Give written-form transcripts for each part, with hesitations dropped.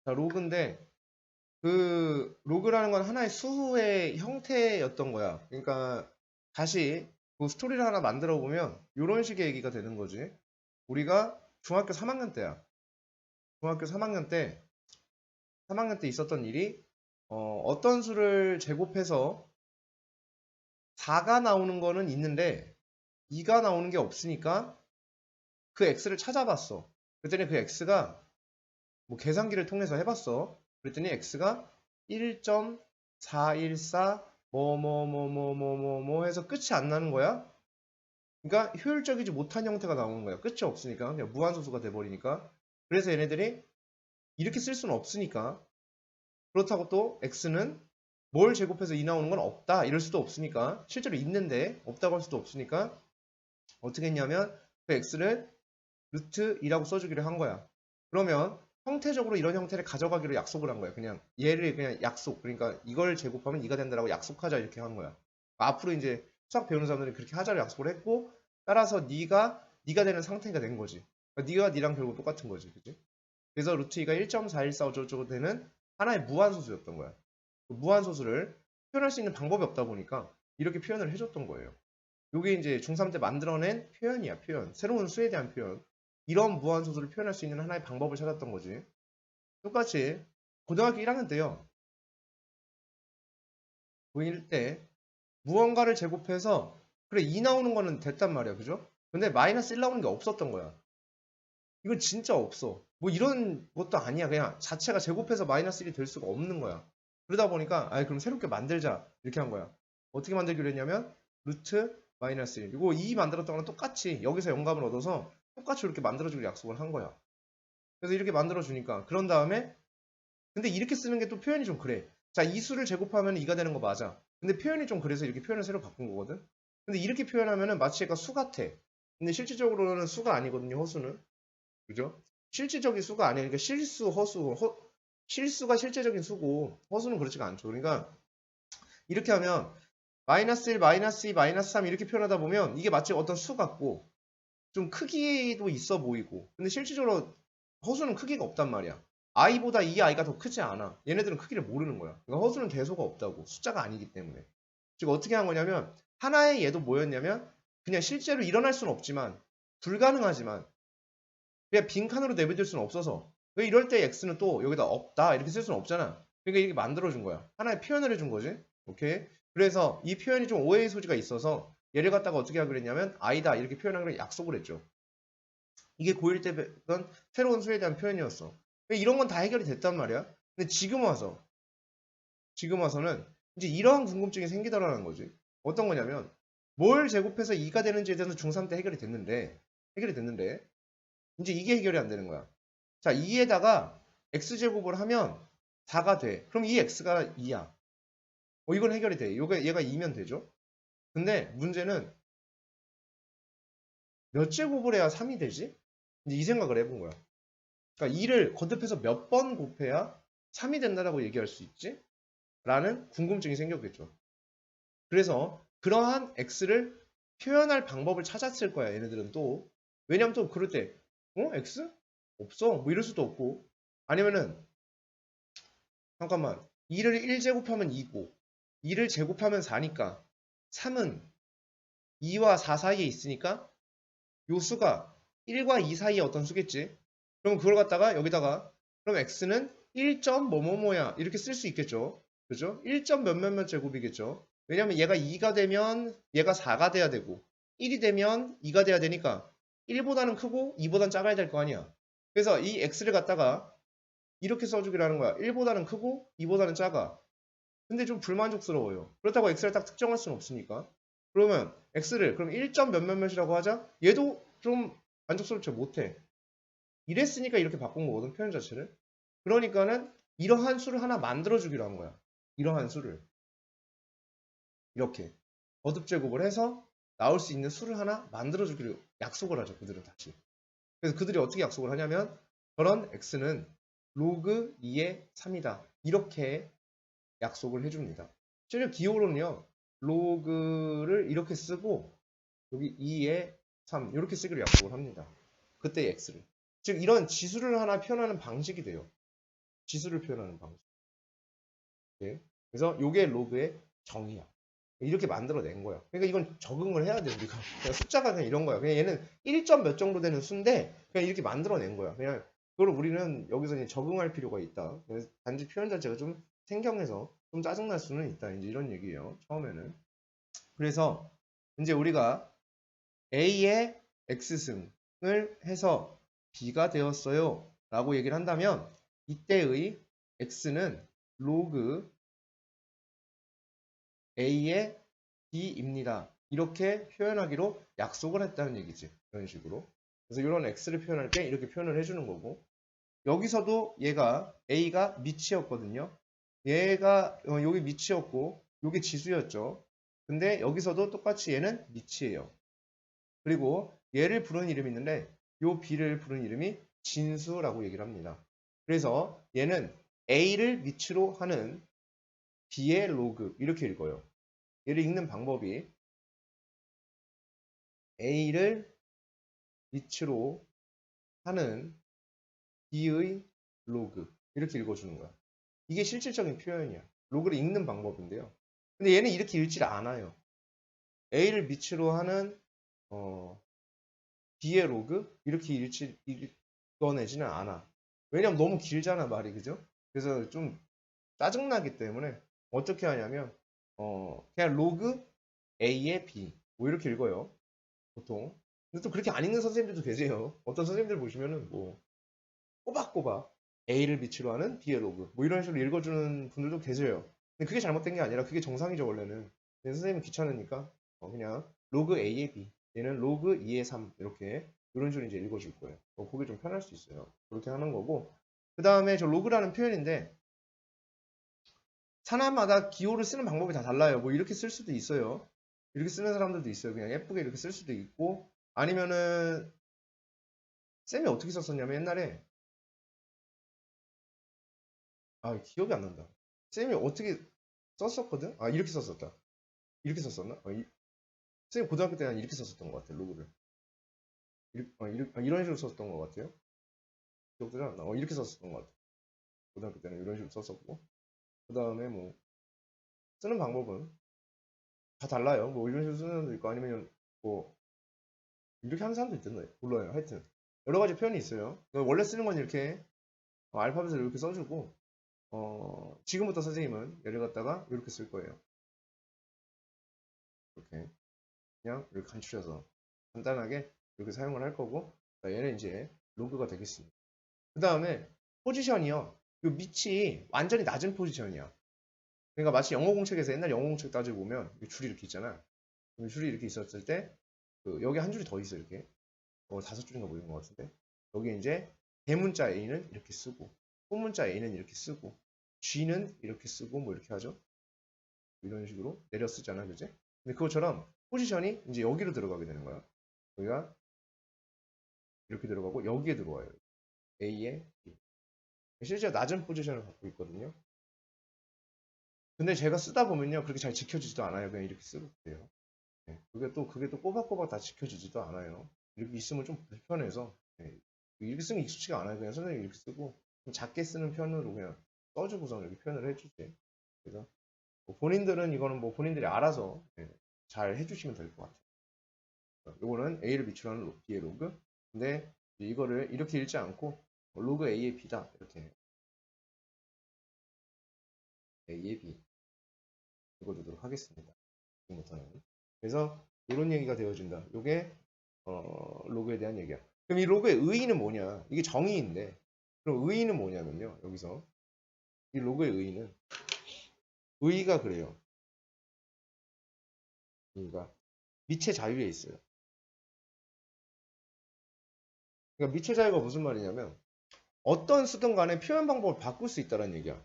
자, 로그인데 그 로그라는 건 하나의 수의 형태였던 거야. 그러니까 다시 그 스토리를 하나 만들어 보면 이런 식의 얘기가 되는 거지. 우리가 중학교 3학년 때야. 중학교 3학년 때 있었던 일이 어떤 수를 제곱해서 4가 나오는 거는 있는데 2가 나오는 게 없으니까 그 x를 찾아봤어. 그랬더니 그 x가 뭐 계산기를 통해서 해봤어. 그랬더니 x가 1.414 뭐 해서 끝이 안 나는 거야. 그러니까 효율적이지 못한 형태가 나오는 거야. 끝이 없으니까 그냥 무한소수가 돼버리니까. 그래서 얘네들이 이렇게 쓸 수는 없으니까. 그렇다고 또 x는 뭘 제곱해서 2 나오는 건 없다 이럴 수도 없으니까, 실제로 있는데 없다고 할 수도 없으니까 어떻게 했냐면 그 x를 루트 2라고 써주기로 한 거야. 그러면 형태적으로 이런 형태를 가져가기로 약속을 한 거야. 그냥 얘를 그냥 약속, 그러니까 이걸 제곱하면 2가 된다라고 약속하자 이렇게 한 거야. 앞으로 이제 수학 배우는 사람들은 그렇게 하자를 약속을 했고, 따라서 네가 되는 상태가 된 거지. 그러니까 네가 니랑 결국 똑같은 거지, 그지? 그래서 루트 2가 1.414 어쩌고저쩌고 되는 하나의 무한소수였던 거야. 그 무한소수를 표현할 수 있는 방법이 없다 보니까 이렇게 표현을 해줬던 거예요. 이게 이제 중3 때 만들어낸 표현이야, 표현. 새로운 수에 대한 표현. 이런 무한소수를 표현할 수 있는 하나의 방법을 찾았던 거지. 똑같이 고등학교 1학년 때요. 고1 때 무언가를 제곱해서 그래 2 나오는 거는 됐단 말이야, 그죠? 근데 마이너스 1 나오는 게 없었던 거야. 이건 진짜 없어. 뭐 이런 것도 아니야. 그냥 자체가 제곱해서 마이너스 1이 될 수가 없는 거야. 그러다 보니까 그럼 새롭게 만들자 이렇게 한 거야. 어떻게 만들기로 했냐면 루트 마이너스 1. 이거 2 만들었던 거랑 똑같이 여기서 영감을 얻어서 똑같이 이렇게 만들어주기로 약속을 한 거야. 그래서 이렇게 만들어주니까 그런 다음에, 근데 이렇게 쓰는 게 또 표현이 좀 그래. 자, 이 수를 제곱하면 2가 되는 거 맞아. 근데 표현이 좀 그래서 이렇게 표현을 새로 바꾼 거거든. 근데 이렇게 표현하면은 마치 얘가 수 같아. 근데 실질적으로는 수가 아니거든요, 허수는. 그죠? 실질적인 수가 아니야. 그러니까 실수, 허수, 실수가 실제적인 수고 허수는 그렇지가 않죠. 그러니까 이렇게 하면 마이너스 1, 마이너스 2, 마이너스 3 이렇게 표현하다 보면 이게 마치 어떤 수 같고 좀 크기도 있어 보이고, 근데 실질적으로 허수는 크기가 없단 말이야. i보다 이 i가 더 크지 않아. 얘네들은 크기를 모르는 거야. 그러니까 허수는 대소가 없다고. 숫자가 아니기 때문에. 즉 어떻게 한 거냐면 하나의 얘도 뭐였냐면 그냥 실제로 일어날 수는 없지만 불가능하지만 그냥 빈칸으로 내버릴 수는 없어서, 왜 이럴 때 x는 또 여기다 없다 이렇게 쓸 수는 없잖아. 그러니까 이렇게 만들어준 거야. 하나의 표현을 해준 거지. 오케이. 그래서 이 표현이 좀 오해의 소지가 있어서 얘를 갖다가 어떻게 하기로 했냐면 i다 이렇게 표현하기로 약속을 했죠. 이게 고1 때 배웠던 새로운 수에 대한 표현이었어. 이런 건 다 해결이 됐단 말이야. 근데 지금 와서는 이제 이러한 궁금증이 생기더라는 거지. 어떤 거냐면 뭘 제곱해서 2가 되는지에 대해서 중3 때 해결이 됐는데 이제 이게 해결이 안 되는 거야. 자, 2에다가 x제곱을 하면 4가 돼. 그럼 이 x가 2야. 이건 해결이 돼. 얘가 2면 되죠. 근데 문제는 몇 제곱을 해야 3이 되지? 이제 이 생각을 해본 거야. 그러니까 2를 거듭해서 몇 번 곱해야 3이 된다라고 얘기할 수 있지? 라는 궁금증이 생겼겠죠. 그래서 그러한 x를 표현할 방법을 찾았을 거야, 얘네들은 또. 왜냐면 또 그럴 때, x? 없어. 뭐 이럴 수도 없고. 아니면은, 잠깐만. 2를 1제곱하면 2고, 2를 제곱하면 4니까, 3은 2와 4 사이에 있으니까, 요 수가 1과 2 사이에 어떤 수겠지? 그럼 그걸 갖다가 여기다가, 그럼 x는 1. 뭐뭐뭐야. 이렇게 쓸 수 있겠죠. 그죠? 1. 몇몇몇 제곱이겠죠. 왜냐면 얘가 2가 되면 얘가 4가 돼야 되고, 1이 되면 2가 돼야 되니까, 1보다는 크고 2보다는 작아야 될 거 아니야. 그래서 이 x를 갖다가 이렇게 써주기로 하는 거야. 1보다는 크고 2보다는 작아. 근데 좀 불만족스러워요. 그렇다고 x를 딱 특정할 수는 없으니까. 그러면 x를 그럼 1. 몇몇몇이라고 하자. 얘도 좀 만족스럽지 못해. 이랬으니까 이렇게 바꾼 거거든, 표현 자체를. 그러니까는 이러한 수를 하나 만들어주기로 한 거야. 이러한 수를 이렇게 거듭제곱을 해서 나올 수 있는 수를 하나 만들어주기로 약속을 하죠, 그들은 다시. 그래서 그들이 어떻게 약속을 하냐면 저런 x는 로그 2의 3이다. 이렇게 약속을 해줍니다. 실제 기호로는요, 로그를 이렇게 쓰고 여기 2의 3 이렇게 쓰기로 약속을 합니다. 그때 x를. 즉 이런 지수를 하나 표현하는 방식이 돼요. 지수를 표현하는 방식. 예. 그래서 요게 로그의 정의야. 이렇게 만들어낸 거야. 그러니까 이건 적응을 해야 돼, 우리가. 그냥 숫자가 그냥 이런 거야. 그냥 얘는 1점 몇 정도 되는 수인데, 그냥 이렇게 만들어낸 거야. 그냥, 그걸 우리는 여기서 이제 적응할 필요가 있다. 그래서 단지 표현 자체가 좀 생경해서 좀 짜증날 수는 있다. 이제 이런 얘기예요. 처음에는. 그래서 이제 우리가 A의 X승을 해서 B가 되었어요. 라고 얘기를 한다면, 이때의 X는 로그 A의 B입니다. 이렇게 표현하기로 약속을 했다는 얘기지. 이런 식으로. 그래서 이런 X를 표현할 때 이렇게 표현을 해주는 거고. 여기서도 얘가 A가 밑이었거든요. 얘가 여기 밑이었고 여기 지수였죠. 근데 여기서도 똑같이 얘는 밑이에요. 그리고 얘를 부르는 이름이 있는데 요 B를 부르는 이름이 진수라고 얘기를 합니다. 그래서 얘는 A를 밑으로 하는 B의 로그 이렇게 읽어요. 얘를 읽는 방법이 A를 밑으로 하는 B의 로그 이렇게 읽어주는 거야. 이게 실질적인 표현이야. 로그를 읽는 방법인데요. 근데 얘는 이렇게 읽질 않아요. A를 밑으로 하는 B의 로그 이렇게 읽어내지는 않아. 왜냐면 너무 길잖아 말이 그죠? 그래서 좀 짜증나기 때문에 어떻게 하냐면 그냥 로그 A의 B 뭐 이렇게 읽어요. 보통. 근데 또 그렇게 안 읽는 선생님들도 계세요. 어떤 선생님들 보시면은 뭐 꼬박꼬박 A를 밑으로 하는 B의 로그 뭐 이런 식으로 읽어주는 분들도 계세요. 근데 그게 잘못된 게 아니라 그게 정상이죠 원래는. 근데 선생님이 귀찮으니까 그냥 로그 A의 B 얘는 로그 2의 3 이렇게 이런 식으로 이제 읽어줄 거예요. 그게 좀 편할 수 있어요. 그렇게 하는 거고 그 다음에 저 로그라는 표현인데 사람마다 기호를 쓰는 방법이 다 달라요. 뭐 이렇게 쓸 수도 있어요. 이렇게 쓰는 사람들도 있어요. 그냥 예쁘게 이렇게 쓸 수도 있고 아니면은 쌤이 어떻게 썼었냐면 옛날에 기억이 안 난다. 쌤이 어떻게 썼었거든? 이렇게 썼었다. 이렇게 썼었나? 쌤이 고등학교 때는 이렇게 썼었던 것 같아, 로그를. 이런 식으로 썼었던 것 같아요. 기억도 잘 안 나. 이렇게 썼었던 것 같아. 고등학교 때는 이런 식으로 썼었고. 그 다음에 뭐, 쓰는 방법은 다 달라요. 뭐, 이런 식으로 쓰는 사람도 있고, 아니면 뭐, 이렇게 하는 사람도 있던데. 몰라요. 하여튼. 여러 가지 표현이 있어요. 원래 쓰는 건 이렇게, 알파벳을 이렇게 써주고, 지금부터 선생님은 얘를 갖다가 이렇게 쓸 거예요. 이렇게. 그냥 이렇게 간추려서 간단하게 이렇게 사용을 할 거고 얘는 이제 로그가 되겠습니다. 그 다음에 포지션이요. 이 밑이 완전히 낮은 포지션이야. 그러니까 마치 영어 공책에서 옛날 영어 공책 따지고 보면 줄이 이렇게 있잖아. 줄이 이렇게 있었을 때 여기 한 줄이 더 있어 이렇게. 5줄인가 뭐 이런 것 같은데 여기 이제 대문자 A는 이렇게 쓰고 소문자 A는 이렇게 쓰고 G는 이렇게 쓰고 뭐 이렇게 하죠. 이런 식으로 내려 쓰잖아, 그지? 근데 그것처럼 포지션이 이제 여기로 들어가게 되는 거야. 여기가 이렇게 들어가고 여기에 들어와요. A에 B. 실제 낮은 포지션을 갖고 있거든요. 근데 제가 쓰다 보면요. 그렇게 잘 지켜지지도 않아요. 그냥 이렇게 쓰고 그래요. 네. 그게 또 꼬박꼬박 다 지켜지지도 않아요. 이렇게 있으면 좀 불편해서 네. 이렇게 쓰면 익숙치가 않아요. 그냥 선생님이 이렇게 쓰고 좀 작게 쓰는 편으로 그냥 써주고서 이렇게 표현을 해주지. 그래서 뭐 본인들은 이거는 뭐 본인들이 알아서 네. 잘 해주시면 될 것 같아요. 요거는 A를 비추하는 B의 로그. 근데 이거를 이렇게 읽지 않고 로그 A의 B다. 이렇게 A의 B 읽어주도록 하겠습니다. 지금부터는. 그래서 이런 얘기가 되어진다. 요게 로그에 대한 얘기야. 그럼 이 로그의 의의는 뭐냐? 이게 정의인데 그럼 의의는 뭐냐면요. 여기서 이 로그의 의의는 의의가 그래요. 그러니까 미체 자유에 있어요. 그러니까 미체 자유가 무슨 말이냐면 어떤 수든 간에 표현 방법을 바꿀 수 있다는 얘기야.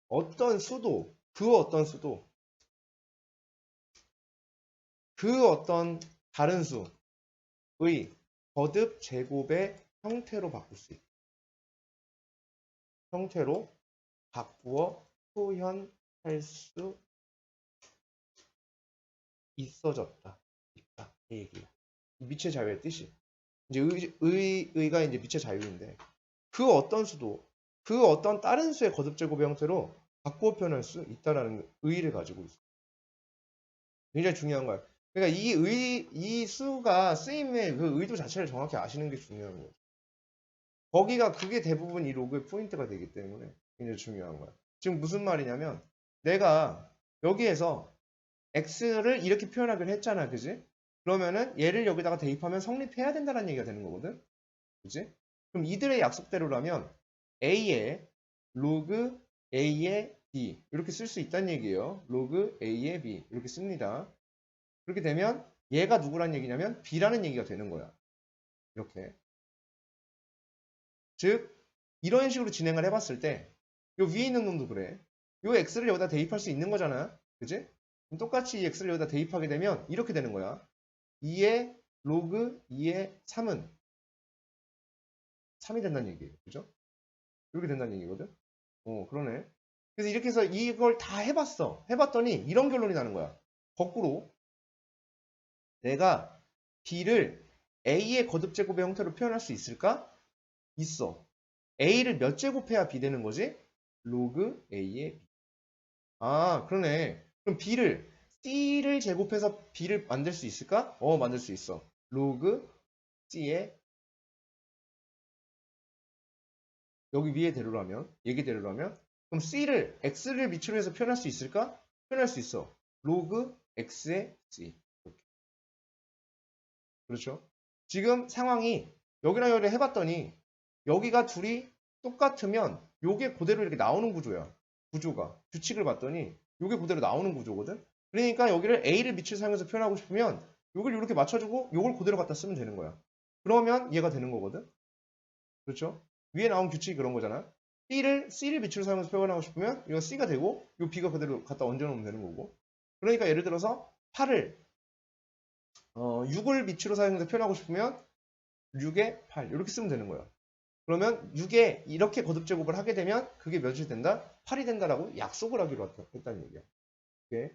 어떤 수도 그 어떤 수도 그 어떤 다른 수의 거듭 제곱의 형태로 바꿀 수 있다. 형태로 바꾸어 표현할 수 있어졌다. 있다. 이 얘기야. 미체 자유의 뜻이. 이제 의가 이제 미체 자유인데 그 어떤 수도 그 어떤 다른 수의 거듭 제곱의 형태로 바꾸어 표현할 수 있다라는 의의를 가지고 있어요. 굉장히 중요한 거예요. 그러니까 이 수가 쓰임의 그 의도 자체를 정확히 아시는 게 중요한 거예요. 거기가 그게 대부분 이 로그의 포인트가 되기 때문에 굉장히 중요한 거야. 지금 무슨 말이냐면 내가 여기에서 x를 이렇게 표현하기로 했잖아. 그지? 그러면은 얘를 여기다가 대입하면 성립해야 된다는 얘기가 되는 거거든. 그지? 그럼 이들의 약속대로라면 a의 로그 a의 b 이렇게 쓸 수 있다는 얘기예요. 로그 a의 b 이렇게 씁니다. 그렇게 되면 얘가 누구란 얘기냐면 b라는 얘기가 되는 거야. 이렇게. 즉 이런 식으로 진행을 해봤을 때 요 위에 있는 놈도 그래. 요 x를 여기다 대입할 수 있는 거잖아. 그지? 그럼 똑같이 이 x를 여기다 대입하게 되면 이렇게 되는 거야. 2의 로그 2의 3은 3이 된다는 얘기예요. 그죠? 이렇게 된다는 얘기거든. 그러네. 그래서 이렇게 해서 이걸 다 해봤어. 해봤더니 이런 결론이 나는 거야. 거꾸로 내가 b를 a의 거듭 제곱의 형태로 표현할 수 있을까? 있어. a를 몇 제곱해야 b 되는 거지? 로그 a의 b. 아, 그러네. 그럼 b를 c를 제곱해서 b를 만들 수 있을까? 만들 수 있어. 로그 c의 여기 위에 대로라면, 얘기 대로라면, 그럼 c를 x를 밑으로 해서 표현할 수 있을까? 표현할 수 있어. 로그 x의 c. 이렇게. 그렇죠? 지금 상황이 여기랑 여기를 해봤더니 여기가 둘이 똑같으면 요게 그대로 이렇게 나오는 구조야. 구조가. 규칙을 봤더니 요게 그대로 나오는 구조거든. 그러니까 여기를 a를 밑을 사용해서 표현하고 싶으면 요걸 이렇게 맞춰주고 요걸 그대로 갖다 쓰면 되는 거야. 그러면 얘가 되는 거거든. 그렇죠? 위에 나온 규칙이 그런 거잖아. C를 밑으로 사용해서 표현하고 싶으면 이거 C가 되고 이 B가 그대로 갖다 얹어놓으면 되는 거고. 그러니까 예를 들어서 8을 6을 밑으로 사용해서 표현하고 싶으면 6에 8 이렇게 쓰면 되는 거야. 그러면 6에 이렇게 거듭 제곱을 하게 되면 그게 몇이 된다? 8이 된다라고 약속을 하기로 했다는 얘기야. 오케이?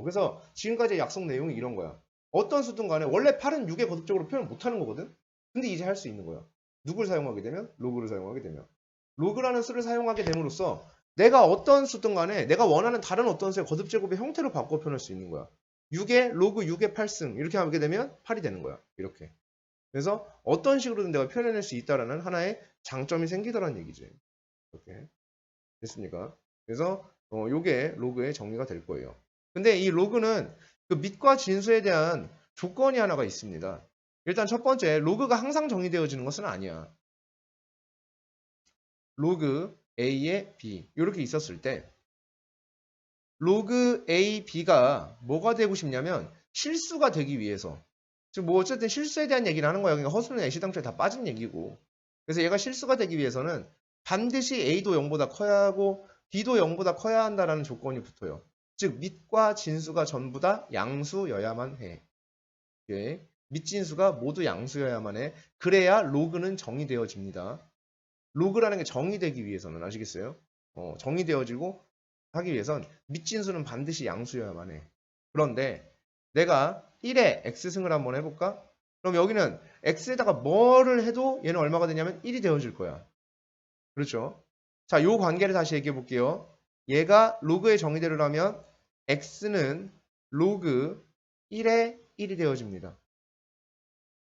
그래서 지금까지의 약속 내용이 이런 거야. 어떤 수든 간에 원래 8은 6의 거듭적으로 표현 못하는 거거든. 근데 이제 할 수 있는 거야. 누굴 사용하게 되면? 로그를 사용하게 되면. 로그라는 수를 사용하게 됨으로써 내가 어떤 수든 간에 내가 원하는 다른 어떤 수의 거듭 제곱의 형태로 바꿔 표현할 수 있는 거야. 6의 로그 6의 8승 이렇게 하게 되면 8이 되는 거야. 이렇게. 그래서 어떤 식으로든 내가 표현해낼 수 있다라는 하나의 장점이 생기더란 얘기지. 이렇게. 됐습니까? 그래서 요게 로그의 정리가 될 거예요. 근데 이 로그는 그 밑과 진수에 대한 조건이 하나가 있습니다. 일단 첫 번째, 로그가 항상 정의되어지는 것은 아니야. 로그 A의 B 이렇게 있었을 때 로그 A, B가 뭐가 되고 싶냐면 실수가 되기 위해서 즉 뭐 어쨌든 실수에 대한 얘기를 하는 거야. 그러니까 허수는 애시당초에 다 빠진 얘기고 그래서 얘가 실수가 되기 위해서는 반드시 A도 0보다 커야 하고 B도 0보다 커야 한다라는 조건이 붙어요. 즉 밑과 진수가 전부 다 양수여야만 해. 예. 밑진수가 모두 양수여야만 해. 그래야 로그는 정의되어집니다. 로그라는 게 정의되기 위해서는 아시겠어요? 정의되어지고 하기 위해선 밑진수는 반드시 양수여야만 해. 그런데 내가 1에 x승을 한번 해볼까? 그럼 여기는 x에다가 뭐를 해도 얘는 얼마가 되냐면 1이 되어질 거야. 그렇죠? 자, 요 관계를 다시 얘기해 볼게요. 얘가 로그의 정의대로라면 x는 로그 1에 1이 되어집니다.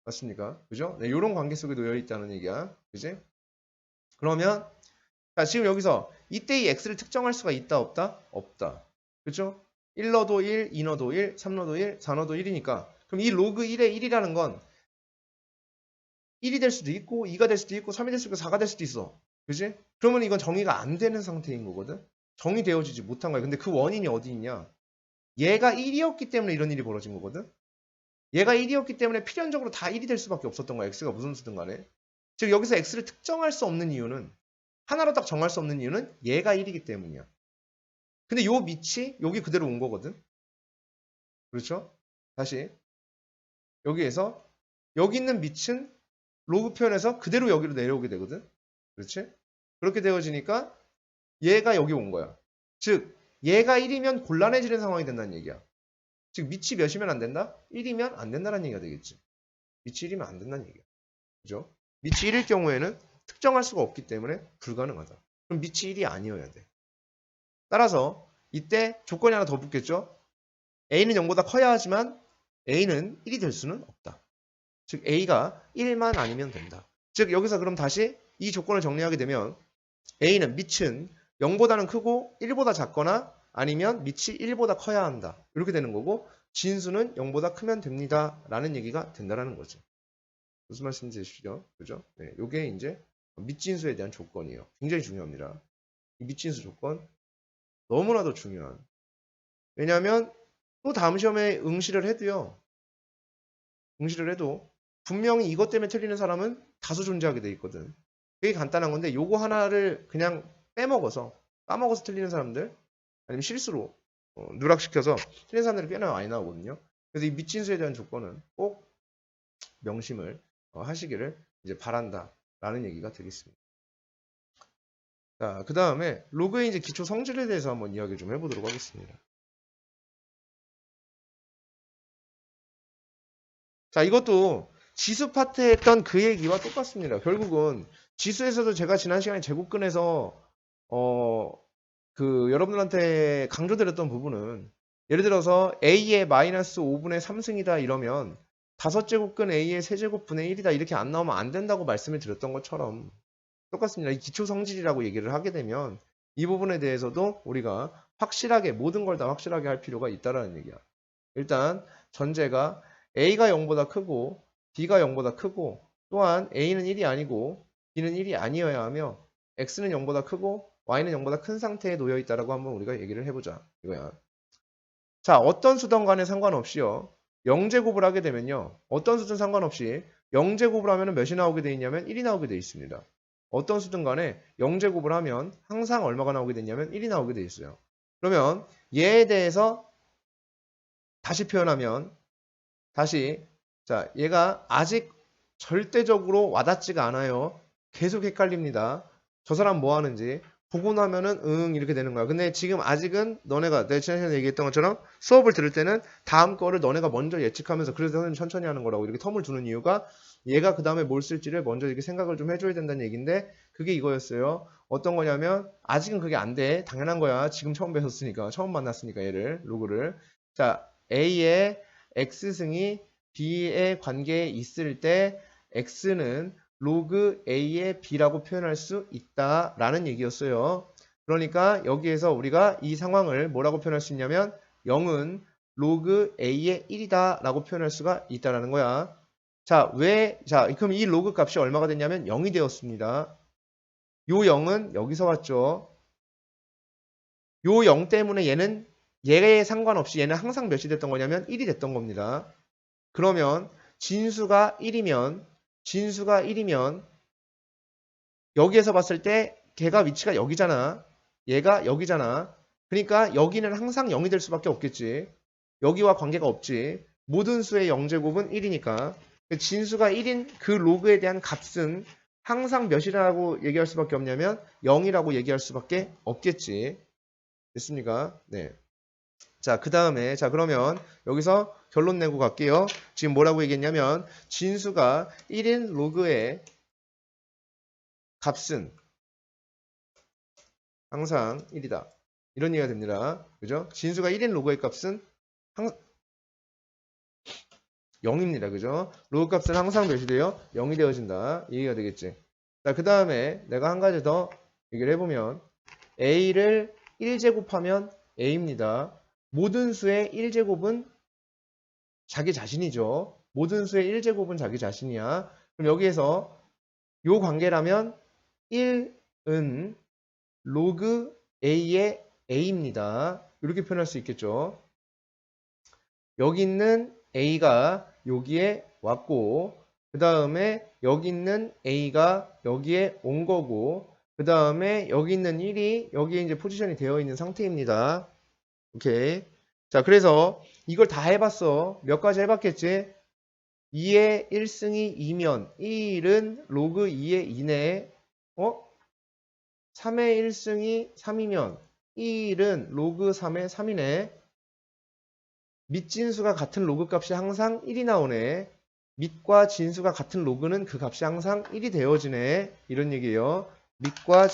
맞습니까? 그죠? 네, 요런 관계 속에 놓여 있다는 얘기야. 그지? 그러면 자, 지금 여기서 이때 이 x를 특정할 수가 있다 없다? 없다. 그죠? 1 넣어도 1, 2 넣어도 1, 3 넣어도 1, 4 넣어도 1이니까 그럼 이 로그 1의 1이라는 건 1이 될 수도 있고 2가 될 수도 있고 3이 될 수도 있고 4가 될 수도 있어. 그지? 그러면 이건 정의가 안 되는 상태인 거거든. 정의되어지지 못한 거야. 근데 그 원인이 어디 있냐? 얘가 1이었기 때문에 이런 일이 벌어진 거거든. 얘가 1이었기 때문에 필연적으로 다 1이 될 수밖에 없었던 거야. x가 무슨 수든 간에. 즉 여기서 x를 특정할 수 없는 이유는 하나로 딱 정할 수 없는 이유는 얘가 1이기 때문이야. 근데 요 밑이 여기 그대로 온 거거든. 그렇죠? 다시 여기에서 여기 있는 밑은 로그 표현에서 그대로 여기로 내려오게 되거든. 그렇지? 그렇게 되어지니까 얘가 여기 온 거야. 즉 얘가 1이면 곤란해지는 상황이 된다는 얘기야. 즉 밑이 몇이면 안 된다? 1이면 안 된다는 얘기가 되겠지. 밑이 1이면 안 된다는 얘기야. 그죠? 밑이 1일 경우에는 특정할 수가 없기 때문에 불가능하다. 그럼 밑이 1이 아니어야 돼. 따라서 이때 조건이 하나 더 붙겠죠. A는 0보다 커야 하지만 A는 1이 될 수는 없다. 즉 A가 1만 아니면 된다. 즉 여기서 그럼 다시 이 조건을 정리하게 되면 A는 밑은 0보다는 크고 1보다 작거나 아니면 밑이 1보다 커야 한다. 이렇게 되는 거고 진수는 0보다 크면 됩니다. 라는 얘기가 된다라는 거죠. 무슨 말씀인지 아시죠? 그죠? 네, 요게 이제 밑진수에 대한 조건이에요. 굉장히 중요합니다. 이 밑진수 조건 너무나도 중요한. 왜냐하면 또 다음 시험에 응시를 해도요. 응시를 해도 분명히 이것 때문에 틀리는 사람은 다수 존재하게 돼 있거든. 되게 간단한 건데 요거 하나를 그냥 까먹어서 틀리는 사람들 아니면 실수로 누락시켜서 틀린 사람들이 꽤나 많이 나오거든요. 그래서 이 밑진수에 대한 조건은 꼭 명심을 하시기를 이제 바란다라는 얘기가 되겠습니다. 자, 그 다음에 로그의 이제 기초 성질에 대해서 한번 이야기 좀 해보도록 하겠습니다. 자, 이것도 지수 파트에 했던 그 얘기와 똑같습니다. 결국은 지수에서도 제가 지난 시간에 제곱근에서 여러분들한테 강조드렸던 부분은 예를 들어서 A의 마이너스 5분의 3승이다 이러면 5제곱근 A의 세제곱분의 1이다 이렇게 안 나오면 안 된다고 말씀을 드렸던 것처럼 똑같습니다. 이 기초 성질이라고 얘기를 하게 되면 이 부분에 대해서도 우리가 확실하게 모든 걸 다 확실하게 할 필요가 있다라는 얘기야. 일단 전제가 A가 0보다 크고 B가 0보다 크고 또한 A는 1이 아니고 B는 1이 아니어야 하며 X는 0보다 크고 Y는 0보다 큰 상태에 놓여 있다라고 한번 우리가 얘기를 해보자. 이거야. 자, 어떤 수든 간에 상관없이요. 0제곱을 하게 되면요. 어떤 수든 상관없이 0제곱을 하면 몇이 나오게 돼 있냐면 1이 나오게 돼 있습니다. 어떤 수든 간에 0제곱을 하면 항상 얼마가 나오게 되냐면 1이 나오게 돼 있어요. 그러면 얘에 대해서 다시 표현하면 자, 얘가 아직 절대적으로 와닿지가 않아요. 계속 헷갈립니다. 저 사람 뭐 하는지 보고 나면은 응 이렇게 되는 거야. 근데 지금 아직은 너네가 내가 지난 시간에 얘기했던 것처럼 수업을 들을 때는 다음 거를 너네가 먼저 예측하면서 그래서 선생님 천천히 하는 거라고 이렇게 텀을 두는 이유가 얘가 그 다음에 뭘 쓸지를 먼저 이렇게 생각을 좀 해줘야 된다는 얘기인데 그게 이거였어요. 어떤 거냐면 아직은 그게 안 돼. 당연한 거야. 지금 처음 뵀었으니까 처음 만났으니까 얘를 로그를 자 A의 X승이 B의 관계에 있을 때 X는 로그 A의 B라고 표현할 수 있다라는 얘기였어요. 그러니까 여기에서 우리가 이 상황을 뭐라고 표현할 수 있냐면 0은 로그 A의 1이다 라고 표현할 수가 있다라는 거야. 자, 그럼 이 로그 값이 얼마가 됐냐면 0이 되었습니다. 요 0은 여기서 왔죠. 요 0 때문에 얘에 상관없이 얘는 항상 몇이 됐던 거냐면 1이 됐던 겁니다. 그러면 진수가 1이면 여기에서 봤을 때 걔가 위치가 여기잖아. 얘가 여기잖아. 그러니까 여기는 항상 0이 될 수밖에 없겠지. 여기와 관계가 없지. 모든 수의 0제곱은 1이니까. 진수가 1인 그 로그에 대한 값은 항상 몇이라고 얘기할 수밖에 없냐면 0이라고 얘기할 수밖에 없겠지. 됐습니까? 네. 자, 그 다음에, 자, 그러면 여기서 결론 내고 갈게요. 지금 뭐라고 얘기했냐면, 진수가 1인 로그의 값은 항상 1이다. 이런 얘기가 됩니다. 그죠? 진수가 1인 로그의 값은 항상 0입니다. 그죠? 로그 값은 항상 몇이 돼요? 0이 되어진다. 이 얘기가 되겠지. 자, 그 다음에 내가 한 가지 더 얘기를 해보면, A를 1제곱하면 A입니다. 모든 수의 1제곱은 자기 자신이죠. 모든 수의 1제곱은 자기 자신이야. 그럼 여기에서 요 관계라면 1은 로그 A의 A입니다. 이렇게 표현할 수 있겠죠. 여기 있는 A가 여기에 왔고 그 다음에 여기 있는 A가 여기에 온 거고 그 다음에 여기 있는 1이 여기에 이제 포지션이 되어 있는 상태입니다. 오케이. 자, 그래서 이걸 다 해봤어. 몇 가지 해봤겠지? 2의 1승이 2면 1은 로그 2의 2네. 3의 1승이 3이면 1은 로그 3의 3이네. 밑진수가 같은 로그 값이 항상 1이 나오네. 밑과 진수가 같은 로그는 그 값이 항상 1이 되어지네. 이런 얘기예요. 밑과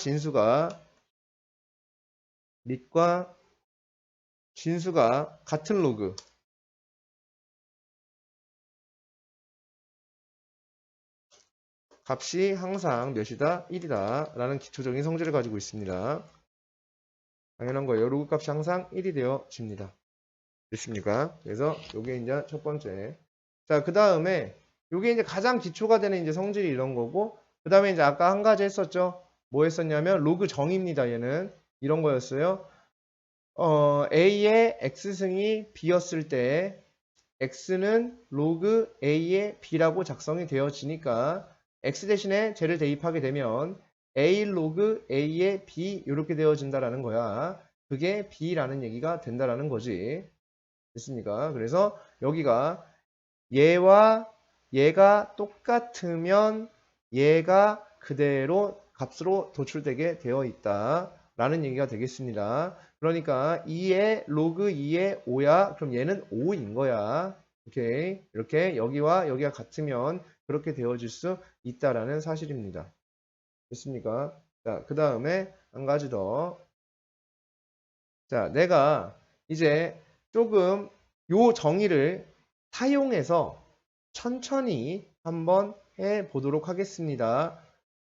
진수가 같은 로그. 값이 항상 몇이다? 1이다. 라는 기초적인 성질을 가지고 있습니다. 당연한 거예요. 로그 값이 항상 1이 되어집니다. 됐습니까? 그래서 요게 이제 첫 번째. 자, 그 다음에 요게 이제 가장 기초가 되는 이제 성질이 이런 거고, 그 다음에 이제 아까 한 가지 했었죠? 뭐 했었냐면 로그 정의입니다. 얘는 이런 거였어요. A의 X승이 B였을 때 X는 로그 A의 B라고 작성이 되어지니까 X 대신에 쟤를 대입하게 되면 A 로그 A의 B 이렇게 되어진다라는 거야. 그게 B라는 얘기가 된다라는 거지. 됐습니까? 그래서 여기가 얘와 얘가 똑같으면 얘가 그대로 값으로 도출되게 되어 있다 라는 얘기가 되겠습니다. 그러니까 2의 로그 2의 5야. 그럼 얘는 5인 거야. 오케이. 이렇게 여기와 여기가 같으면 그렇게 되어질 수 있다라는 사실입니다. 됐습니까? 자, 그 다음에 한 가지 더. 자, 내가 이제 조금 요 정의를 사용해서 천천히 한번 해 보도록 하겠습니다.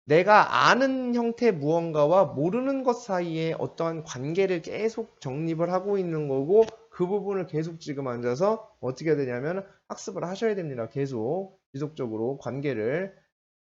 내가 아는 형태 무언가와 모르는 것 사이에 어떠한 관계를 계속 정립을 하고 있는 거고, 그 부분을 계속 지금 앉아서 어떻게 해야 되냐면 학습을 하셔야 됩니다. 계속 지속적으로 관계를.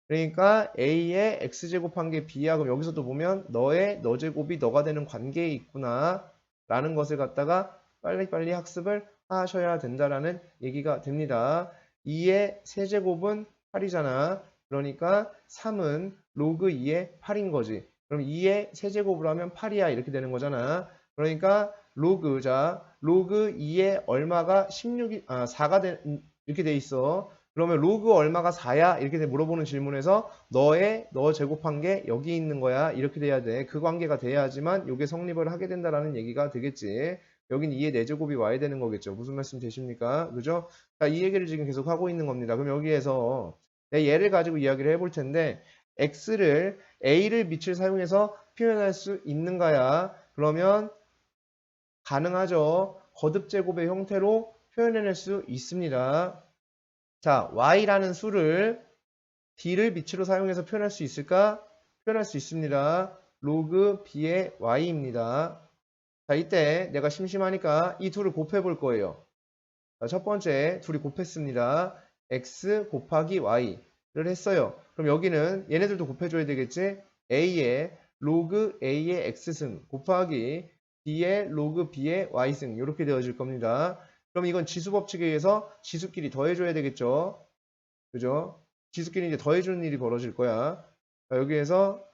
그러니까 A의 X제곱한 게 B야. 그럼 여기서도 보면 너의 너 제곱이 너가 되는 관계에 있구나 라는 것을 갖다가 빨리빨리 학습을 하셔야 된다라는 얘기가 됩니다. 2의 세제곱은 8이잖아. 그러니까 3은 로그 2의 8인 거지. 그럼 2의 세제곱을 하면 8이야. 이렇게 되는 거잖아. 그러니까 로그 2의 얼마가 4가 이렇게 돼 있어. 그러면 로그 얼마가 4야? 이렇게 물어보는 질문에서 너 제곱한 게 여기 있는 거야. 이렇게 돼야 돼. 그 관계가 돼야지만 이게 성립을 하게 된다라는 얘기가 되겠지. 여긴 2의 4제곱이 와야 되는 거겠죠. 무슨 말씀 되십니까? 그죠? 자, 이 얘기를 지금 계속 하고 있는 겁니다. 그럼 여기에서 내 얘를 가지고 이야기를 해볼 텐데 x를 a를 밑을 사용해서 표현할 수 있는가야? 그러면 가능하죠. 거듭제곱의 형태로 표현해낼 수 있습니다. 자, y라는 수를 d를 밑으로 사용해서 표현할 수 있을까? 표현할 수 있습니다. 로그 b의 y입니다. 자, 이때 내가 심심하니까 이 둘을 곱해 볼 거예요. 자, 첫 번째 둘이 곱했습니다. x 곱하기 y를 했어요. 그럼 여기는 얘네들도 곱해줘야 되겠지? a의 로그 a의 x승 곱하기 b의 로그 b의 y승 이렇게 되어질 겁니다. 그럼 이건 지수법칙에 의해서 지수끼리 더해줘야 되겠죠? 그죠? 지수끼리 이제 더해주는 일이 벌어질 거야. 자, 여기에서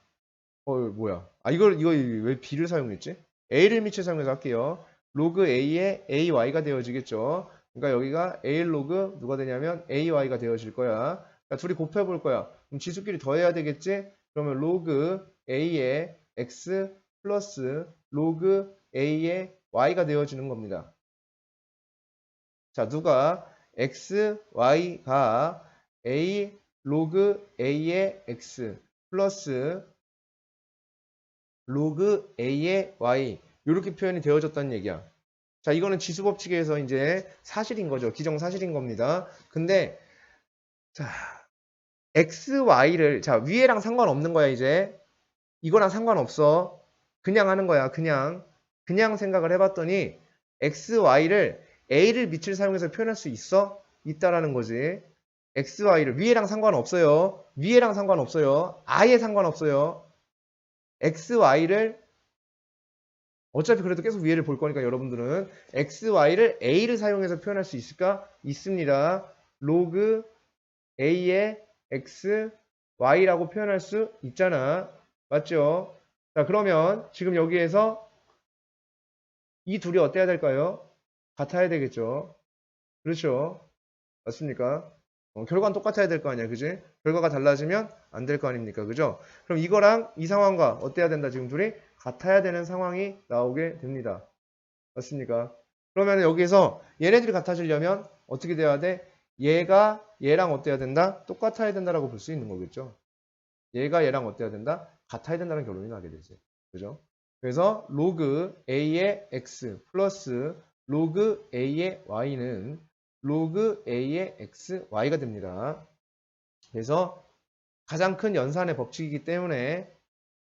뭐야? 이거 왜 b를 사용했지? a를 밑에 사용해서 할게요. 로그 a의 ay가 되어지겠죠. 그러니까 여기가 a 로그 누가 되냐면 ay가 되어질 거야. 자, 둘이 곱해볼 거야. 그럼 지수끼리 더해야 되겠지? 그러면 로그 a의 x 플러스 로그 a의 y가 되어지는 겁니다. 자, 누가 x, y가 a 로그 a의 x 플러스 로그 a의 y 이렇게 표현이 되어졌다는 얘기야. 자, 이거는 지수법칙에 의해서 이제 사실인 거죠. 기정사실인 겁니다. 근데 자, x, y를 자, 위에랑 상관없는 거야, 이제. 이거랑 상관없어. 그냥 하는 거야. 그냥 생각을 해봤더니 x, y를 a를 밑을 사용해서 표현할 수 있어? 있다라는 거지. x, y를 위에랑 상관없어요. 위에랑 상관없어요. 아예 상관없어요. x, y를 어차피 그래도 계속 위에를 볼 거니까 여러분들은 x, y를 a를 사용해서 표현할 수 있을까? 있습니다. 로그 a의 x, y라고 표현할 수 있잖아. 맞죠? 자, 그러면 지금 여기에서 이 둘이 어때야 될까요? 같아야 되겠죠. 그렇죠? 맞습니까? 결과는 똑같아야 될 거 아니야. 그지? 결과가 달라지면 안 될 거 아닙니까? 그죠? 그럼 이거랑 이 상황과 어때야 된다? 지금 둘이 같아야 되는 상황이 나오게 됩니다. 맞습니까? 그러면 여기서 얘네들이 같아지려면 어떻게 돼야 돼? 얘가 얘랑 어때야 된다? 똑같아야 된다라고 볼 수 있는 거겠죠. 얘가 얘랑 어때야 된다? 같아야 된다는 결론이 나게 되지. 그죠? 그래서 로그 a의 x 플러스 로그 a의 y는 로그 a의 x, y가 됩니다. 그래서 가장 큰 연산의 법칙이기 때문에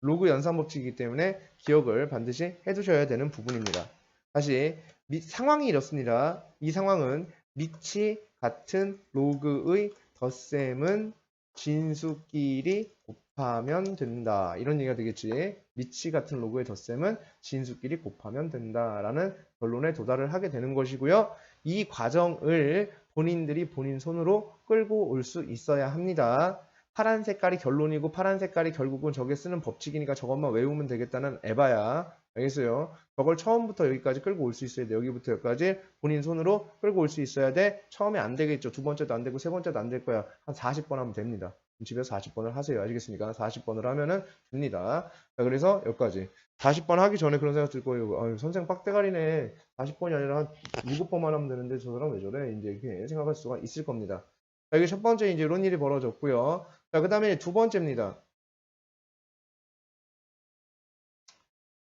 로그 연산 법칙이기 때문에 기억을 반드시 해두셔야 되는 부분입니다. 다시 상황이 이렇습니다. 이 상황은 밑이 같은 로그의 덧셈은 진수끼리 곱하면 된다. 이런 얘기가 되겠지. 밑이 같은 로그의 덧셈은 진수끼리 곱하면 된다라는 결론에 도달을 하게 되는 것이고요. 이 과정을 본인들이 본인 손으로 끌고 올 수 있어야 합니다. 파란 색깔이 결론이고 파란 색깔이 결국은 저게 쓰는 법칙이니까 저것만 외우면 되겠다는 에바야. 알겠어요? 저걸 처음부터 여기까지 끌고 올 수 있어야 돼. 여기부터 여기까지 본인 손으로 끌고 올 수 있어야 돼. 처음에 안 되겠죠. 두 번째도 안 되고 세 번째도 안 될 거야. 한 40번 하면 됩니다. 집에서 40번을 하세요. 아시겠습니까? 40번을 하면은 됩니다. 자, 그래서 여기까지. 40번 하기 전에 그런 생각 들 거예요. 아유, 선생 빡대가리네. 40번이 아니라 한 7번만 하면 되는데 저 사람 왜 저래? 이제 이렇게 생각할 수가 있을 겁니다. 자, 이게 첫 번째 이제 이런 일이 벌어졌고요. 자, 그 다음에 두 번째입니다.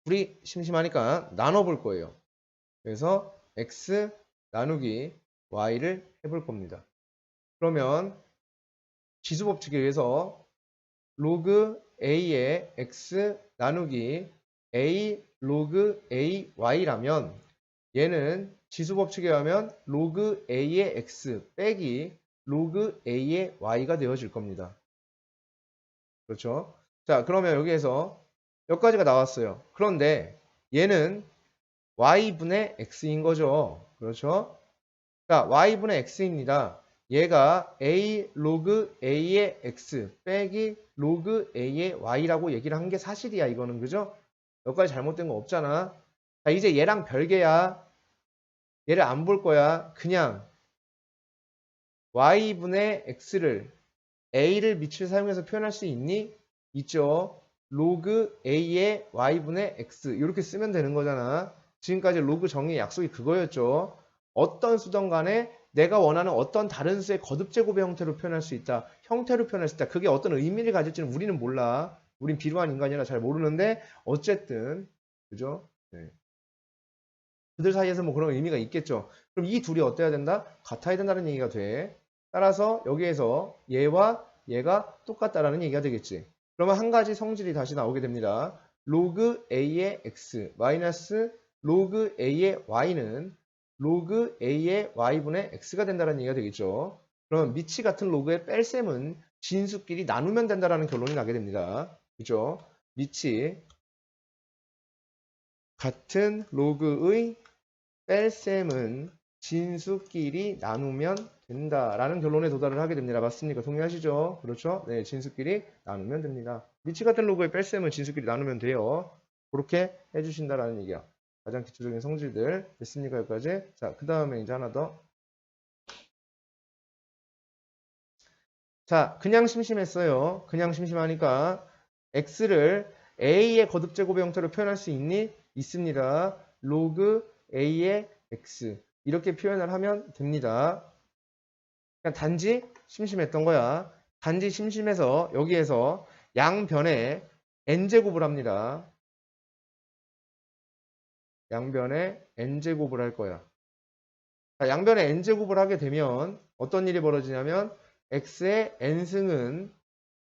우리 심심하니까 나눠볼 거예요. 그래서 x 나누기 y를 해볼 겁니다. 그러면 지수법칙에 의해서 로그 a의 x 나누기 a 로그 a y라면 얘는 지수법칙에 의하면 로그 a의 x 빼기 로그 a의 y가 되어질 겁니다. 그렇죠? 자, 그러면 여기에서 여기까지가 나왔어요. 그런데 얘는 y분의 x인 거죠. 그렇죠? 자, y분의 x입니다. 얘가 a 로그 a의 x 빼기 로그 a의 y라고 얘기를 한 게 사실이야. 이거는 그죠? 여기까지 잘못된 거 없잖아. 자, 이제 얘랑 별개야. 얘를 안 볼 거야. 그냥 y분의 x를 a를 밑을 사용해서 표현할 수 있니? 있죠. 로그 a의 y분의 x 이렇게 쓰면 되는 거잖아. 지금까지 로그 정의의 약속이 그거였죠. 어떤 수든 간에 내가 원하는 어떤 다른 수의 거듭제곱의 형태로 표현할 수 있다. 형태로 표현할 수 있다. 그게 어떤 의미를 가질지는 우리는 몰라. 우린 비루한 인간이라 잘 모르는데 어쨌든 그죠? 네. 그들 사이에서 뭐 그런 의미가 있겠죠. 그럼 이 둘이 어때야 된다? 같아야 된다는 얘기가 돼. 따라서 여기에서 얘와 얘가 똑같다라는 얘기가 되겠지. 그러면 한 가지 성질이 다시 나오게 됩니다. 로그 a의 x 마이너스 로그 a의 y는 로그 a의 y분의 x가 된다는 얘기가 되겠죠. 그러면 밑이 같은 로그의 뺄셈은 진수끼리 나누면 된다라는 결론이 나게 됩니다. 그죠? 밑이 같은 로그의 뺄셈은 진수끼리 나누면 된다라는 결론에 도달을 하게 됩니다. 맞습니까? 동의하시죠? 그렇죠? 네, 진수끼리 나누면 됩니다. 밑이 같은 로그의 뺄셈은 진수끼리 나누면 돼요. 그렇게 해주신다라는 얘기야. 가장 기초적인 성질들 됐습니까? 여기까지. 자, 그 다음에 이제 하나 더. 자, 그냥 심심했어요. 그냥 심심하니까 x를 a의 거듭제곱의 형태로 표현할 수 있니? 있습니다. 로그 a의 x 이렇게 표현을 하면 됩니다. 그냥 단지 심심했던 거야. 단지 심심해서 여기에서 양변에 n제곱을 합니다. 양변에 n제곱을 할 거야. 자, 양변에 n제곱을 하게 되면 어떤 일이 벌어지냐면 x의 n승은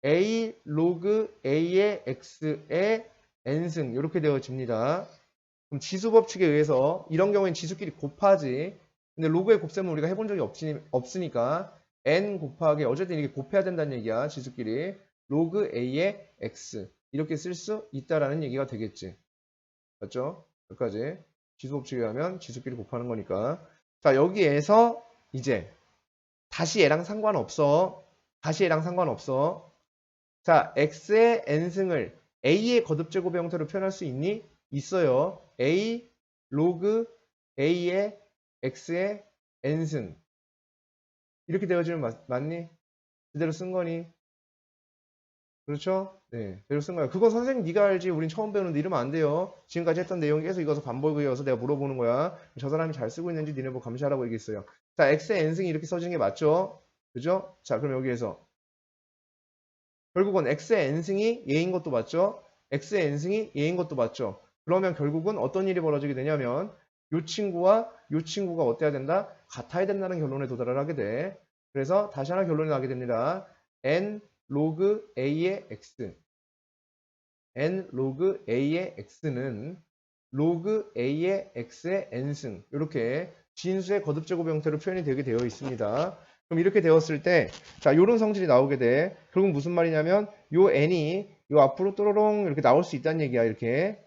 a 로그 a의 x의 n승 이렇게 되어집니다. 그럼 지수 법칙에 의해서 이런 경우엔 지수끼리 곱하지. 근데 로그의 곱셈은 우리가 해본 적이 없으니까 n 곱하기 어쨌든 이게 곱해야 된다는 얘기야. 지수끼리 로그 a의 x 이렇게 쓸 수 있다라는 얘기가 되겠지. 맞죠? 여기까지 지수 법칙에 의하면 지수끼리 곱하는 거니까. 자, 여기에서 이제 다시 얘랑 상관없어. 다시 얘랑 상관없어. 자, x의 n승을 a의 거듭제곱의 형태로 표현할 수 있니? 있어요. a 로그 a의 x의 n승 이렇게 되어지면 맞니? 그대로 쓴 거니? 그렇죠? 네, 그대로 쓴 거야. 그건 선생님 네가 알지. 우린 처음 배우는데 이러면 안 돼요. 지금까지 했던 내용이 계속 이거서 반복이어서 내가 물어보는 거야. 저 사람이 잘 쓰고 있는지 니네 보고 감시하라고 얘기했어요. 자, x의 n승이 이렇게 써지는 게 맞죠? 그죠? 자, 그럼 여기에서 결국은 x의 n승이 얘인 것도 맞죠? x의 n승이 얘인 것도 맞죠? 그러면 결국은 어떤 일이 벌어지게 되냐면 이 친구와 이 친구가 어때야 된다? 같아야 된다는 결론에 도달을 하게 돼. 그래서 다시 하나 결론이 나게 됩니다. n 로그 a의 x n 로그 a의 x는 로그 a의 x의 n승 이렇게 진수의 거듭제곱 형태로 표현이 되게 되어 있습니다. 그럼 이렇게 되었을 때 자, 요런 성질이 나오게 돼. 결국 무슨 말이냐면 요 n이 요 앞으로 또로롱 이렇게 나올 수 있다는 얘기야. 이렇게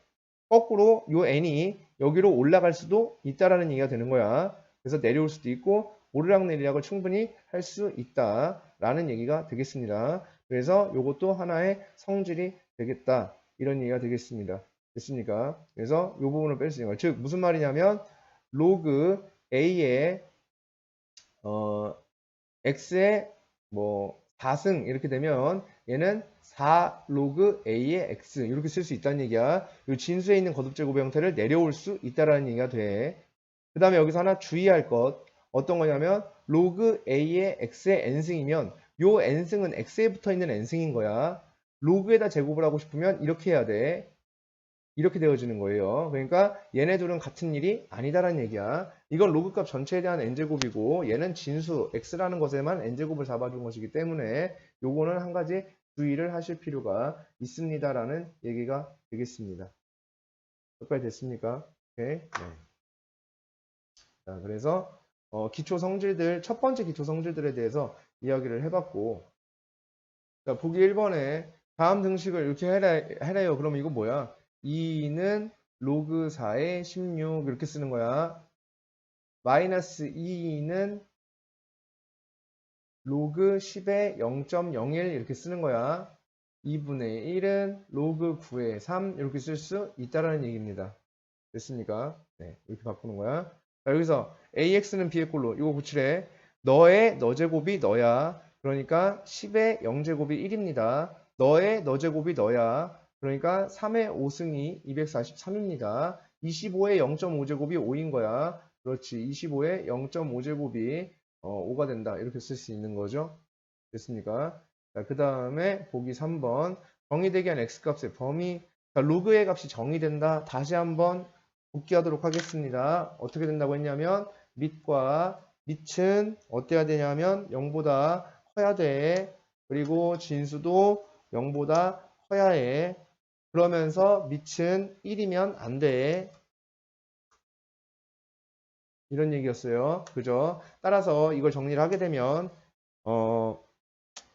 거꾸로 요 n이 여기로 올라갈 수도 있다라는 얘기가 되는 거야. 그래서 내려올 수도 있고 오르락내리락을 충분히 할 수 있다라는 얘기가 되겠습니다. 그래서 요것도 하나의 성질이 되겠다. 이런 얘기가 되겠습니다. 됐습니까? 그래서 요 부분을 뺄 수 있는 거예요. 즉 무슨 말이냐면 로그 a의 x의 뭐 4승 이렇게 되면 얘는 4 로그 a의 x 이렇게 쓸 수 있다는 얘기야. 이 진수에 있는 거듭제곱 형태를 내려올 수 있다라는 얘기가 돼. 그 다음에 여기서 하나 주의할 것 어떤 거냐면 로그 a의 x의 n승이면 요 n승은 x에 붙어 있는 n승인 거야. 로그에다 제곱을 하고 싶으면 이렇게 해야 돼. 이렇게 되어지는 거예요. 그러니까 얘네 둘은 같은 일이 아니다라는 얘기야. 이건 로그값 전체에 대한 n제곱이고 얘는 진수 x라는 것에만 n제곱을 잡아준 것이기 때문에 요거는 한 가지 주의를 하실 필요가 있습니다라는 얘기가 되겠습니다. 여기까지 됐습니까? 오케이. 네. 자, 그래서 기초 성질들 첫 번째 기초 성질들에 대해서 이야기를 해봤고 자, 보기 1번에 다음 등식을 이렇게 해래요. 그럼 이거 뭐야? 2는 로그 4의 16 이렇게 쓰는 거야. 마이너스 2는 로그 10의 0.01 이렇게 쓰는 거야. 2분의 1은 로그 9의 3 이렇게 쓸 수 있다라는 얘기입니다. 됐습니까? 네, 이렇게 바꾸는 거야. 자, 여기서 AX는 B의 꼴로 이거 고치래. 너의 너제곱이 너야. 그러니까 10의 0제곱이 1입니다. 너의 너제곱이 너야. 그러니까 3의 5승이 243입니다. 25의 0.5제곱이 5인 거야. 그렇지. 25의 0.5제곱이 5가 된다. 이렇게 쓸 수 있는 거죠. 됐습니까? 자, 그 다음에 보기 3번. 정의되게 한 x값의 범위. 자, 로그의 값이 정의된다. 다시 한번 복귀하도록 하겠습니다. 어떻게 된다고 했냐면 밑과 밑은 어때야 되냐면 0보다 커야 돼. 그리고 진수도 0보다 커야 해. 그러면서 밑은 1이면 안 돼. 이런 얘기였어요. 그죠? 따라서 이걸 정리를 하게 되면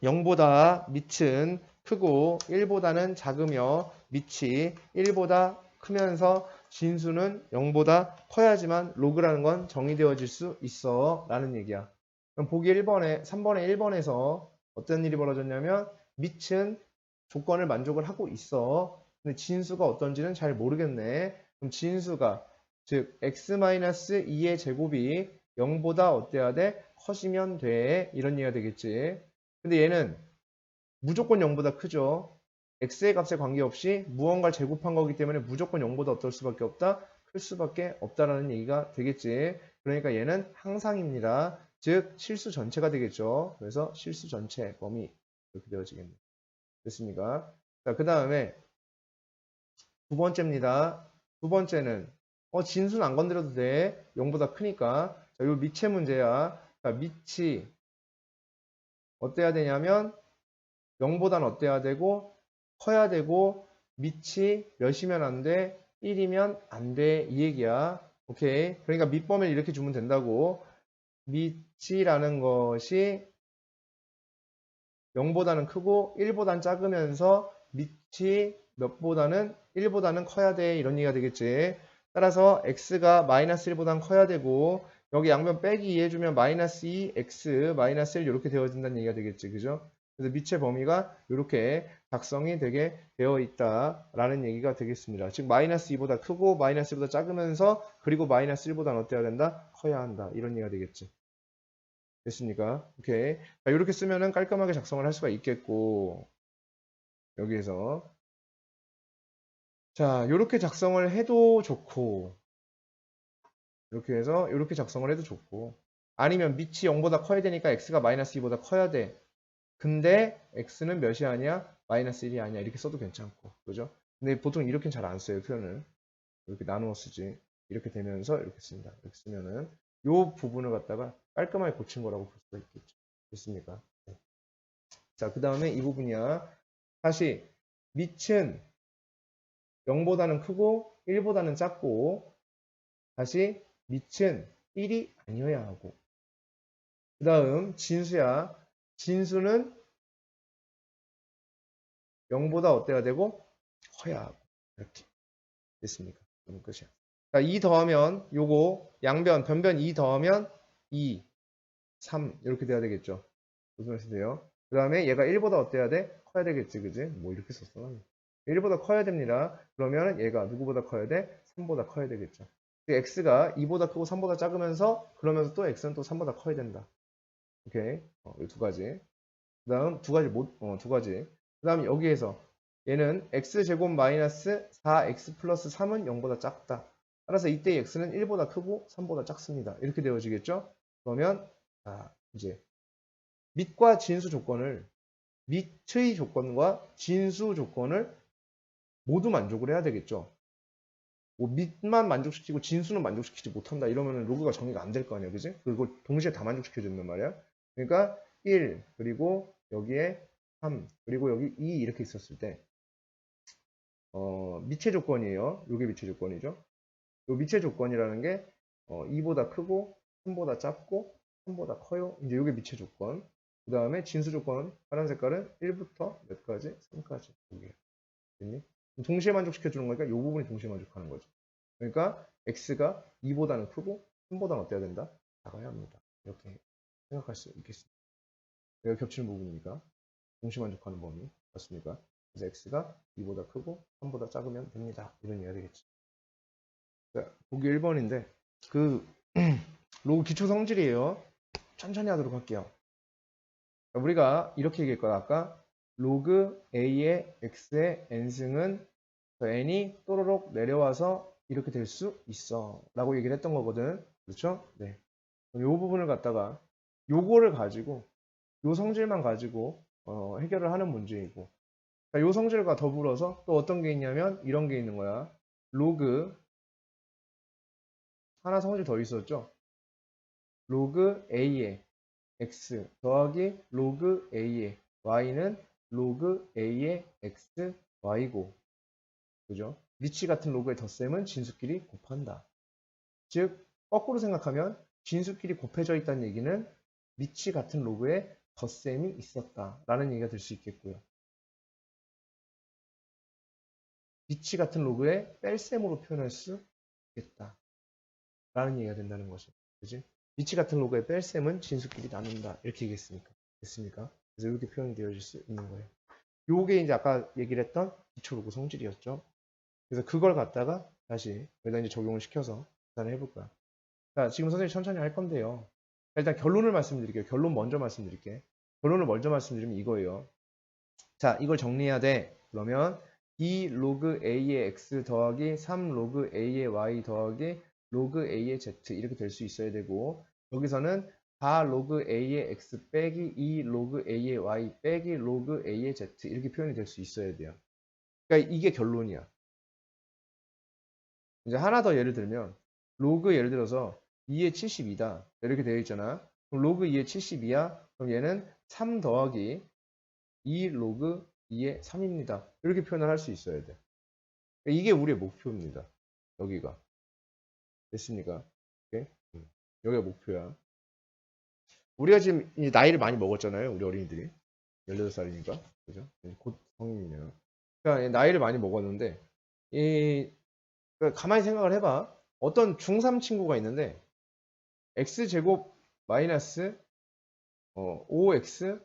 0보다 밑은 크고 1보다는 작으며 밑이 1보다 크면서 진수는 0보다 커야지만 로그라는 건 정의되어질 수 있어 라는 얘기야. 그럼 보기 1번에 3번에 1번에서 어떤 일이 벌어졌냐면 밑은 조건을 만족을 하고 있어. 근데 진수가 어떤지는 잘 모르겠네. 그럼 진수가 즉 x-2의 제곱이 0보다 어때야 돼? 커지면 돼. 이런 얘기가 되겠지. 근데 얘는 무조건 0보다 크죠. x의 값에 관계없이 무언가를 제곱한 거기 때문에 무조건 0보다 어떨 수밖에 없다? 클 수밖에 없다라는 얘기가 되겠지. 그러니까 얘는 항상입니다. 즉 실수 전체가 되겠죠. 그래서 실수 전체 범위 이렇게 되어지겠네요. 됐습니까? 자, 그 다음에 두 번째입니다. 두 번째는 진수는 안 건드려도 돼. 0보다 크니까. 자, 요 밑의 문제야. 자, 밑이 어때야 되냐면 0보다는 어때야 되고 커야 되고 밑이 몇이면 안 돼? 1이면 안 돼. 이 얘기야. 오케이. 그러니까 밑범위를 이렇게 주면 된다고. 밑이라는 것이 0보다는 크고 1보다는 작으면서 밑이 몇보다는 1보다는 커야 돼. 이런 얘기가 되겠지. 따라서 x가 마이너스 1보다는 커야 되고 여기 양변 빼기 2 해주면 마이너스 2 x 마이너스 1 이렇게 되어진다는 얘기가 되겠지. 그죠? 그래서 밑의 범위가 이렇게 작성이 되게 되어 있다라는 얘기가 되겠습니다. 즉 마이너스 2보다 크고 마이너스 1보다 작으면서 그리고 마이너스 1보다는 어때야 된다? 커야 한다. 이런 얘기가 되겠지. 됐습니까? 오케이. 자, 이렇게 쓰면은 깔끔하게 작성을 할 수가 있겠고, 여기에서. 자, 이렇게 작성을 해도 좋고, 이렇게 해서 이렇게 작성을 해도 좋고, 아니면 밑이 0보다 커야 되니까 x가 마이너스 2보다 커야 돼. 근데 x는 몇이 아니야? 마이너스 1이 아니야. 이렇게 써도 괜찮고. 그죠? 근데 보통 이렇게는 잘 안 써요. 표현을. 이렇게 나누어 쓰지. 이렇게 되면서 이렇게 씁니다. 이렇게 쓰면은 요 부분을 갖다가 깔끔하게 고친 거라고 볼 수가 있겠죠. 됐습니까? 네. 자, 그 다음에 이 부분이야. 다시 밑은 0보다는 크고 1보다는 작고 다시 밑은 1이 아니어야 하고 그 다음 진수야. 진수는 0보다 어때야 되고 커야 하고 이렇게 됐습니까? 그럼 끝이야. 자, 2 더하면 요거 양변 변변 2 더하면 2 3 이렇게 돼야 되겠죠. 무슨 말씀이세요? 그 다음에 얘가 1보다 어때야 돼? 커야 되겠지, 그지? 뭐 이렇게 썼어. 1보다 커야 됩니다. 그러면 얘가 누구보다 커야 돼? 3보다 커야 되겠죠. x가 2보다 크고 3보다 작으면서 그러면서 또 x는 또 3보다 커야 된다. 오케이. 이 두 가지. 그 다음 두 가지. 그 다음 여기에서 얘는 x제곱 마이너스 4x 플러스 3은 0보다 작다. 따라서 이때 x는 1보다 크고 3보다 작습니다. 이렇게 되어지겠죠? 그러면 이제 밑과 진수 조건을 밑의 조건과 진수 조건을 모두 만족을 해야 되겠죠. 뭐 밑만 만족시키고 진수는 만족시키지 못한다 이러면 로그가 정의가 안 될 거 아니야, 그지? 그리고 동시에 다 만족시켜준단 말이야. 그러니까 1 그리고 여기에 3 그리고 여기 2 이렇게 있었을 때 미체 조건이에요. 이게 미체 조건이죠. 이 미체 조건이라는 게 2보다 크고 3보다 작고 3보다 커요. 이제 이게 미체 조건. 그 다음에 진수 조건 파란 색깔은 1부터 몇 가지? 3까지. 여기에. 됐니? 동시에 만족시켜 주는 거니까 이 부분이 동시에 만족하는 거죠. 그러니까 x가 2보다는 크고 3보다는 어때야 된다? 작아야 합니다. 이렇게 생각할 수 있겠습니다. 여기가 겹치는 부분이니까 동시 만족하는 범위 맞습니까? 그래서 x가 2보다 크고 3보다 작으면 됩니다. 이런 이해가 되겠죠. 자, 보기 1번인데 그 로그 기초 성질이에요. 천천히 하도록 할게요. 우리가 이렇게 얘기했거든. 아까 로그 a의 x의 n승은 n이 또로록 내려와서 이렇게 될 수 있어 라고 얘기를 했던 거거든. 그렇죠? 네. 이 부분을 갖다가 요거를 가지고 요 성질만 가지고 해결을 하는 문제이고 요 성질과 더불어서 또 어떤 게 있냐면 이런 게 있는 거야. 로그 하나 성질 더 있었죠. 로그 a의 x 더하기 로그 a의 y는 로그 a의 x y고 그죠? 위치 같은 로그의 덧셈은 진수끼리 곱한다. 즉 거꾸로 생각하면 진수끼리 곱해져 있다는 얘기는 위치 같은 로그의 덧셈이 있었다라는 얘기가 될 수 있겠고요. 위치 같은 로그의 뺄셈으로 표현할 수 있겠다. 라는 얘기가 된다는 거죠. 그지? 위치 같은 로그의 뺄셈은 진수끼리 나눈다. 이렇게 얘기했으니까. 됐습니까? 그래서 이렇게 표현이 되어질 수 있는 거예요. 요게 이제 아까 얘기를 했던 기초 로그 성질이었죠. 그래서 그걸 갖다가 다시 여기다 이제 적용을 시켜서 계산을 해볼 거야. 자, 지금 선생님 천천히 할 건데요. 일단 결론을 말씀드릴게요. 결론 먼저 말씀드릴게. 결론을 먼저 말씀드리면 이거예요. 자, 이걸 정리해야 돼. 그러면 2 로그 a의 x 더하기 3 로그 a의 y 더하기 로그 a의 z 이렇게 될 수 있어야 되고 여기서는 4 로그 a의 x 빼기 2 로그 a의 y 빼기 로그 a의 z 이렇게 표현이 될 수 있어야 돼요. 그러니까 이게 결론이야. 이제 하나 더 예를 들면 로그 예를 들어서 2의 72다 이렇게 되어 있잖아. 그럼 로그 2의 72야. 그럼 얘는 3 더하기 2 로그 2의 3입니다. 이렇게 표현을 할 수 있어야 돼. 이게 우리의 목표입니다. 여기가. 됐습니까? 오케이? 여기가 목표야. 우리가 지금 이제 나이를 많이 먹었잖아요. 우리 어린이들이. 18살이니까. 그죠? 곧 성인이네요. 그러니까 나이를 많이 먹었는데, 그러니까 가만히 생각을 해봐. 어떤 중3 친구가 있는데, x제곱 마이너스 5x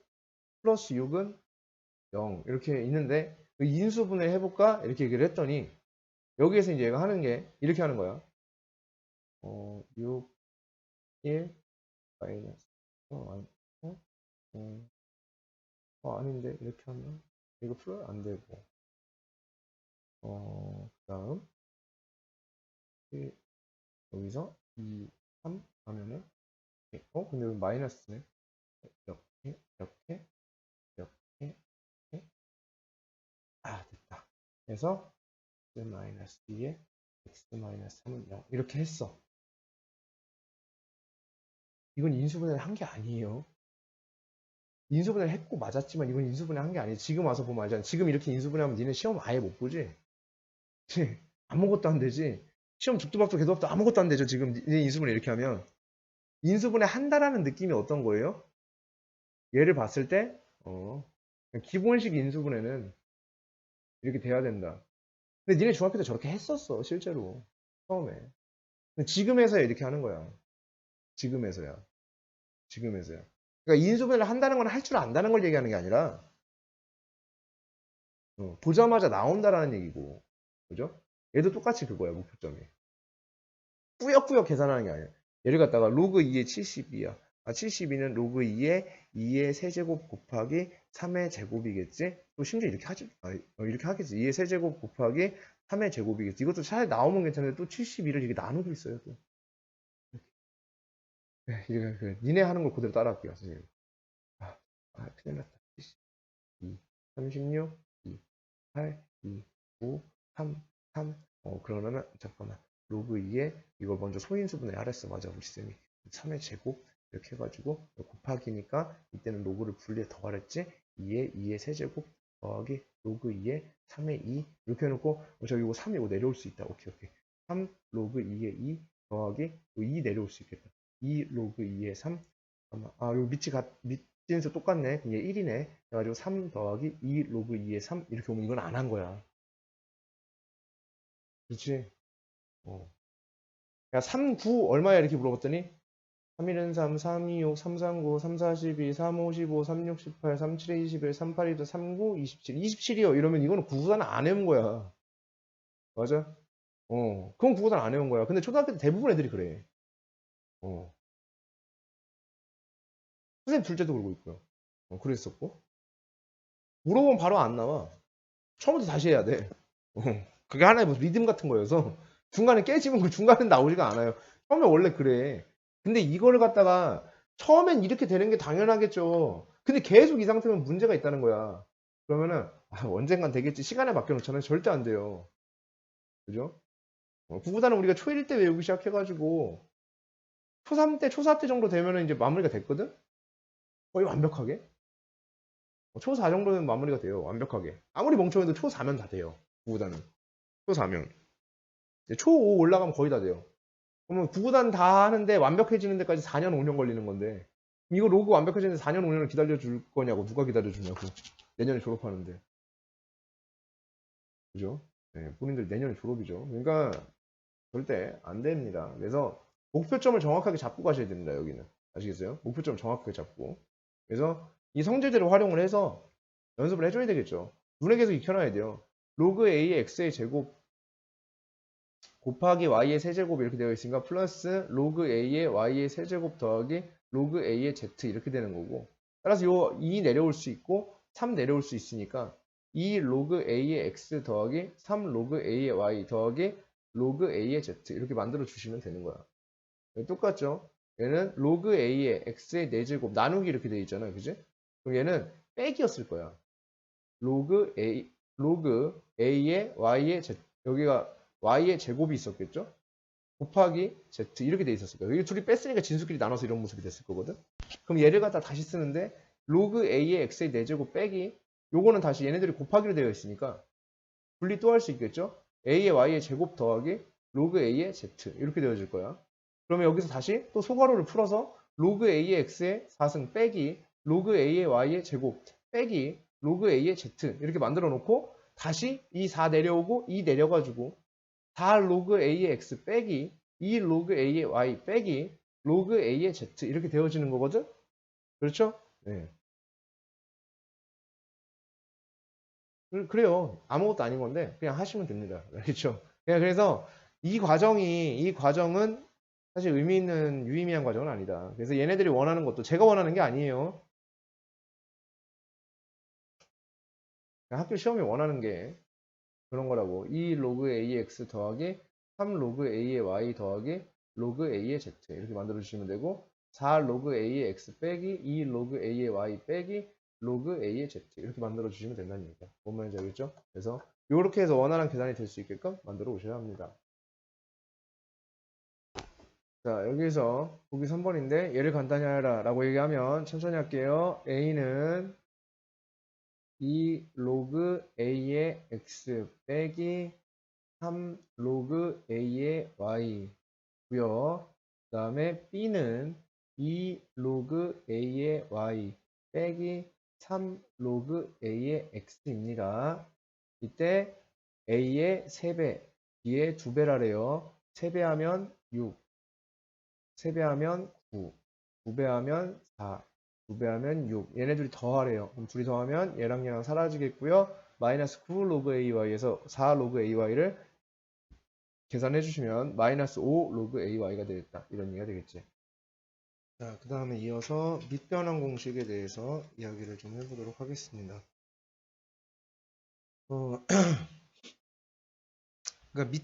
플러스 6은 0 이렇게 있는데 그 인수분해 해볼까? 이렇게 얘기를 했더니 여기에서 이제 얘가 하는 게 이렇게 하는 거야. 6, 1, 마이너스 아닌데 이렇게 하면 이거 풀어야 안 되고 그 다음 여기서 2, 3 하면은 근데 여기 마이너스네 이렇게 해서 x-2에 x-3은 0 이렇게 했어. 이건 인수분해를 한 게 아니에요. 인수분해를 했고 맞았지만 이건 인수분해 한 게 아니에요. 지금 와서 보면 알잖아. 지금 이렇게 인수분해하면 니네 시험 아예 못 보지? 아무것도 안 되지. 시험 죽도박도 개도박도 아무것도 안 되죠. 지금 니네 인수분해 이렇게 하면. 인수분해 한다라는 느낌이 어떤 거예요? 얘를 봤을 때 기본식 인수분해는 이렇게 돼야 된다. 근데 니네 중학교 때 저렇게 했었어. 실제로. 처음에. 근데 지금에서야 이렇게 하는 거야. 지금에서야. 지금에서야. 그러니까 인수분해를 한다는 건 할 줄 안다는 걸 얘기하는 게 아니라 보자마자 나온다라는 얘기고. 그죠? 얘도 똑같이 그거야. 목표점이. 꾸역꾸역 계산하는 게 아니야. 얘를 갖다가 로그 2의 72야. 72는 로그 2의 세제곱 곱하기 3의 제곱이겠지? 또 심지어 이렇게 하지, 이렇게 하겠지. 2의 세제곱 곱하기 3의 제곱이겠지. 이것도 차라리 나오면 괜찮은데 또 72를 이렇게 나누고 있어요. 또. 이렇게, 니네 하는 걸 그대로 따라할게요, 선생님. 큰일 났다. 72, 36, 2, 8, 2, 5, 3, 3. 그러면은, 잠깐만. 로그 2에 이걸 먼저 소인수분해 하랬어. 맞아, 우리 쌤이. 3의 제곱 이렇게 해가지고 곱하기니까 이때는 로그를 분리해 더하랬지. 2의 세제곱 더하기 로그 2의 3의 2 이렇게 해놓고 저기 이거 3이 이거 내려올 수 있다. 오케이. 3 로그 2의 2 더하기 2 내려올 수 있겠다. 2 로그 2의 3 요 밑진수 똑같네. 그럼 얘 1이네. 그래가지고 3 더하기 2 로그 2의 3 이렇게 오면 이건 안 한 거야. 그렇지? 야, 3, 9 얼마야? 이렇게 물어봤더니 3, 1은 3, 3, 2, 6, 3, 3, 9, 3, 4, 12, 3, 5, 15, 3, 6, 18, 3, 7, 21, 3, 8, 2, 3, 9, 27. 27이요. 이러면 이거는 구구단 안 해온 거야. 맞아? 그건 구구단 안 해온 거야. 근데 초등학교 때 대부분 애들이 그래. 어. 선생님 둘째도 그러고 있고요. 그랬었고. 물어보면 바로 안 나와. 처음부터 다시 해야 돼. 어. 그게 하나의 무슨 리듬 같은 거여서 중간에 깨지면 그 중간에 나오지가 않아요. 처음에 원래 그래. 근데 이거를 갖다가 처음엔 이렇게 되는 게 당연하겠죠. 근데 계속 이 상태면 문제가 있다는 거야. 그러면은 언젠간 되겠지. 시간에 맡겨놓잖아요. 절대 안 돼요. 그죠? 구구단은 우리가 초1 때 외우기 시작해가지고 초3 때, 초4 때 정도 되면은 이제 마무리가 됐거든? 거의 완벽하게. 초4 정도면 마무리가 돼요. 완벽하게. 아무리 멍청해도 초4면 다 돼요. 구구단은. 초4면. 초5 올라가면 거의 다 돼요. 그러면 구구단 다 하는데 완벽해지는 데까지 4년, 5년 걸리는 건데 이거 로그 완벽해지는데 4년, 5년을 기다려줄 거냐고. 누가 기다려주냐고. 내년에 졸업하는데. 그죠? 네, 본인들 내년에 졸업이죠. 그러니까 절대 안 됩니다. 그래서 목표점을 정확하게 잡고 가셔야 됩니다. 여기는. 아시겠어요? 목표점 정확하게 잡고. 그래서 이 성질대로 활용을 해서 연습을 해줘야 되겠죠. 눈에 계속 익혀놔야 돼요. 로그 A의 X의 제곱 곱하기 Y의 세제곱 이렇게 되어 있으니까 플러스 로그 A의 Y의 세제곱 더하기 로그 A의 Z 이렇게 되는 거고 따라서 요 2 내려올 수 있고 3 내려올 수 있으니까 2 로그 A의 X 더하기 3 로그 A의 Y 더하기 로그 A의 Z 이렇게 만들어 주시면 되는 거야. 똑같죠? 얘는 로그 A의 X의 4제곱 나누기 이렇게 되어 있잖아요. 그지? 그럼 얘는 빼기였을 거야. 로그 A의 Y의 Z 여기가 Y의 제곱이 있었겠죠? 곱하기 Z 이렇게 돼 있었을 거예요. 이 둘이 뺐으니까 진수끼리 나눠서 이런 모습이 됐을 거거든. 그럼 얘를 갖다 다시 쓰는데 로그 A의 X의 4제곱 빼기 요거는 다시 얘네들이 곱하기로 되어 있으니까 분리 또 할 수 있겠죠? A의 Y의 제곱 더하기 로그 A의 Z 이렇게 되어질 거야. 그러면 여기서 다시 또 소괄호를 풀어서 로그 A의 X의 4승 빼기 로그 A의 Y의 제곱 빼기 로그 A의 Z 이렇게 만들어 놓고 다시 이 4 내려오고 2 내려가지고 4 로그 A의 X 빼기 2 로그 A의 Y 빼기 로그 A의 Z 이렇게 되어지는 거거든? 그렇죠? 네. 그래요. 아무것도 아닌 건데 그냥 하시면 됩니다. 그렇죠? 그래서 이 과정은 사실 의미 있는 유의미한 과정은 아니다. 그래서 얘네들이 원하는 것도 제가 원하는 게 아니에요. 학교 시험이 원하는 게 그런 거라고. 2 로그 AX 더하기 3 로그 A의 Y 더하기 로그 A의 Z 이렇게 만들어 주시면 되고 4 로그 A의 X 빼기 2 로그 A의 Y 빼기 로그 A의 Z 이렇게 만들어 주시면 된다는 얘기죠. 뭔 말인지 알겠죠? 그래서 요렇게 해서 원활한 계산이 될 수 있게끔 만들어 오셔야 합니다. 자, 여기서 보기 3번인데 얘를 간단히 하라 라고 얘기하면 천천히 할게요. A는 2 로그 A의 X 빼기 3 로그 A의 Y 고요. 그 다음에 B는 2 로그 A의 Y 빼기 3 로그 A의 X입니다. 이때 A의 3배, B의 2배라래요. 3배하면 6, 3배하면 9, 9배하면 4, 2배하면 6. 얘네들이 더하래요. 그럼 둘이 더하면 얘랑 얘랑 사라지겠고요. 마이너스 9 로그 AY에서 4 로그 AY를 계산해 주시면 마이너스 5 로그 AY가 되겠다. 이런 얘기가 되겠지. 자, 그 다음에 이어서 밑변환 공식에 대해서 이야기를 좀 해보도록 하겠습니다. 그러니까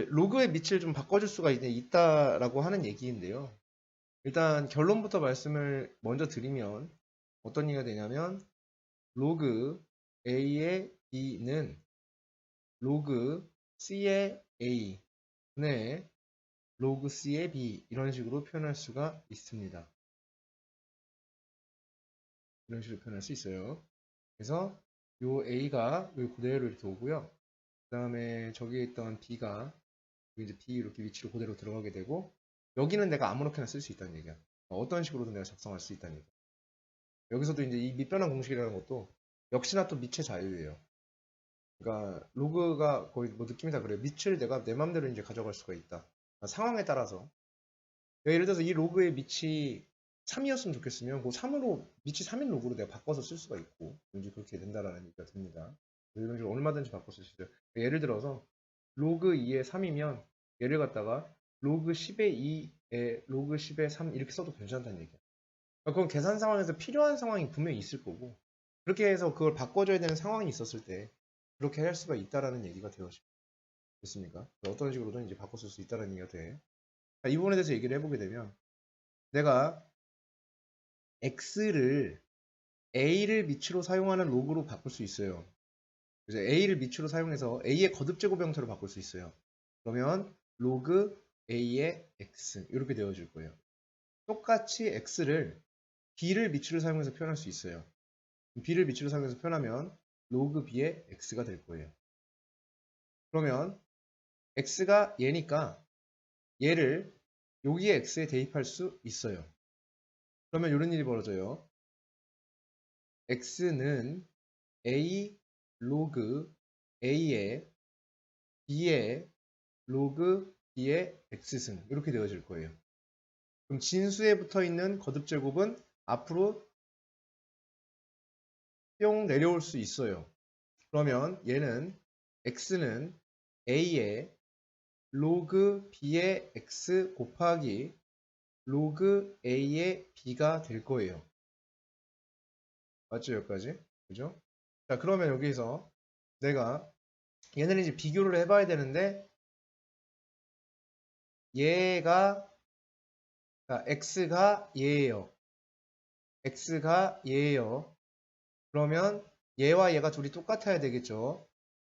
로그의 밑을 좀 바꿔줄 수가 있다라고 하는 얘기인데요. 일단 결론부터 말씀을 먼저 드리면 어떤 얘기가 되냐면 로그 A의 B는 로그 C의 A 분의 로그 C의 B 이런 식으로 표현할 수가 있습니다. 이런 식으로 표현할 수 있어요. 그래서 요 A가 요 그대로 이렇게 오고요. 그 다음에 저기에 있던 B가 이제 B 이렇게 위치로 그대로 들어가게 되고 여기는 내가 아무렇게나 쓸 수 있다는 얘기야. 어떤 식으로든 내가 작성할 수 있다는 얘기야. 여기서도 이제 이 밑변환 공식이라는 것도 역시나 또 밑의 자유예요. 그러니까 로그가 거의 뭐 느낌이 다 그래요. 밑을 내가 내 맘대로 이제 가져갈 수가 있다. 상황에 따라서. 예를 들어서 이 로그의 밑이 3이었으면 좋겠으면 그 3으로 밑이 3인 로그로 내가 바꿔서 쓸 수가 있고 이제 그렇게 된다라는 얘기가 듭니다. 이런 식으로 얼마든지 바꿔 쓸 수 있어요. 예를 들어서 로그 2에 3이면 얘를 갖다가 로그 10에 2에 로그 10에 3 이렇게 써도 괜찮다는 얘기야. 그건 계산 상황에서 필요한 상황이 분명히 있을 거고 그렇게 해서 그걸 바꿔줘야 되는 상황이 있었을 때 그렇게 할 수가 있다라는 얘기가 됐습니까? 어떤 식으로든 이제 바꿔 쓸 수 있다라는 얘기가 돼. 이 부분에 대해서 얘기를 해보게 되면 내가 x를 a를 밑으로 사용하는 로그로 바꿀 수 있어요. 그래서 a를 밑으로 사용해서 a의 거듭 제곱 형태로 바꿀 수 있어요. 그러면 로그 a의 x 이렇게 되어질 거예요. 똑같이 x를 b를 밑으로 사용해서 표현할 수 있어요. b를 밑으로 사용해서 표현하면 로그 b의 x가 될 거예요. 그러면 x가 얘니까 얘를 여기에 x에 대입할 수 있어요. 그러면 이런 일이 벌어져요. x는 a 로그 a의 b의 로그 b의 x승 이렇게 되어질 거예요. 그럼 진수에 붙어 있는 거듭 제곱은 앞으로 뿅 내려올 수 있어요. 그러면 얘는 x는 a의 로그 b의 x 곱하기 로그 a의 b가 될 거예요. 맞죠? 여기까지? 그죠? 자, 그러면 여기서 내가 얘네를 이제 비교를 해봐야 되는데 얘가 x가 얘예요. x가 얘예요. 그러면 얘와 얘가 둘이 똑같아야 되겠죠.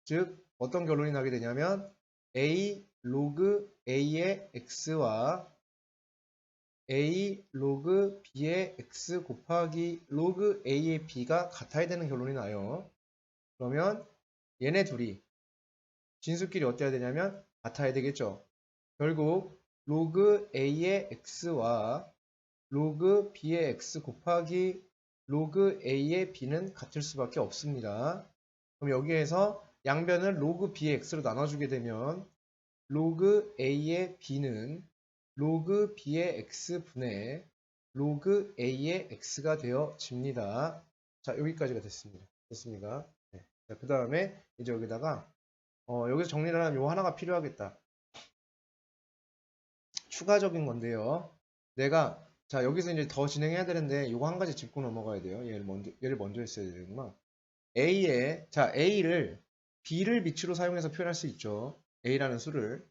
즉 어떤 결론이 나게 되냐면 a 로그 a의 x와 a 로그 b의 x 곱하기 로그 a의 b가 같아야 되는 결론이 나요. 그러면 얘네 둘이 진수끼리 어때야 되냐면 같아야 되겠죠. 결국 로그 a의 x와 로그 b의 x 곱하기 로그 a의 b는 같을 수밖에 없습니다. 그럼 여기에서 양변을 로그 b의 x로 나눠주게 되면 로그 a의 b는 로그 b의 x분의 로그 a의 x가 되어집니다. 자, 여기까지가 됐습니다. 됐습니까? 네. 자, 그 다음에 이제 여기다가 여기서 정리를 하면 요 하나가 필요하겠다. 추가적인 건데요. 내가 자 여기서 이제 더 진행해야 되는데 요거 한 가지 짚고 넘어가야 돼요. 얘를 먼저 했어야 되는구나. A를 B를 밑으로 사용해서 표현할 수 있죠. A라는 수를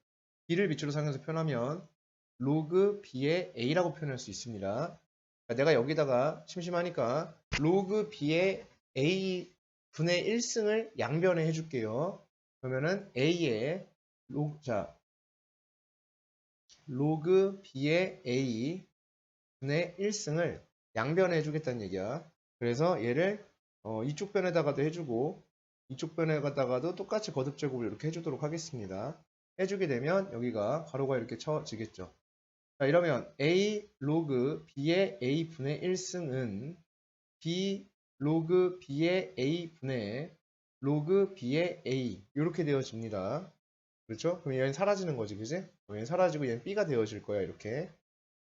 B를 밑으로 사용해서 표현하면 로그 B의 A라고 표현할 수 있습니다. 내가 여기다가 심심하니까 로그 B의 A 분의 1승을 양변에 해줄게요. 그러면은 A의 로그 B의 A 분의 1승을 양변해 주겠다는 얘기야. 그래서 얘를 이쪽 변에다가도 해주고 이쪽 변에다가도 똑같이 거듭 제곱을 이렇게 해주도록 하겠습니다. 해주게 되면 여기가 가로가 이렇게 쳐지겠죠. 자, 이러면 A 로그 B의 A 분의 1승은 B 로그 B의 A 분의 로그 B의 A 이렇게 되어집니다. 그렇죠? 그럼 얘는 사라지는 거지, 그지? 얘는 사라지고 얘는 B가 되어질 거야, 이렇게.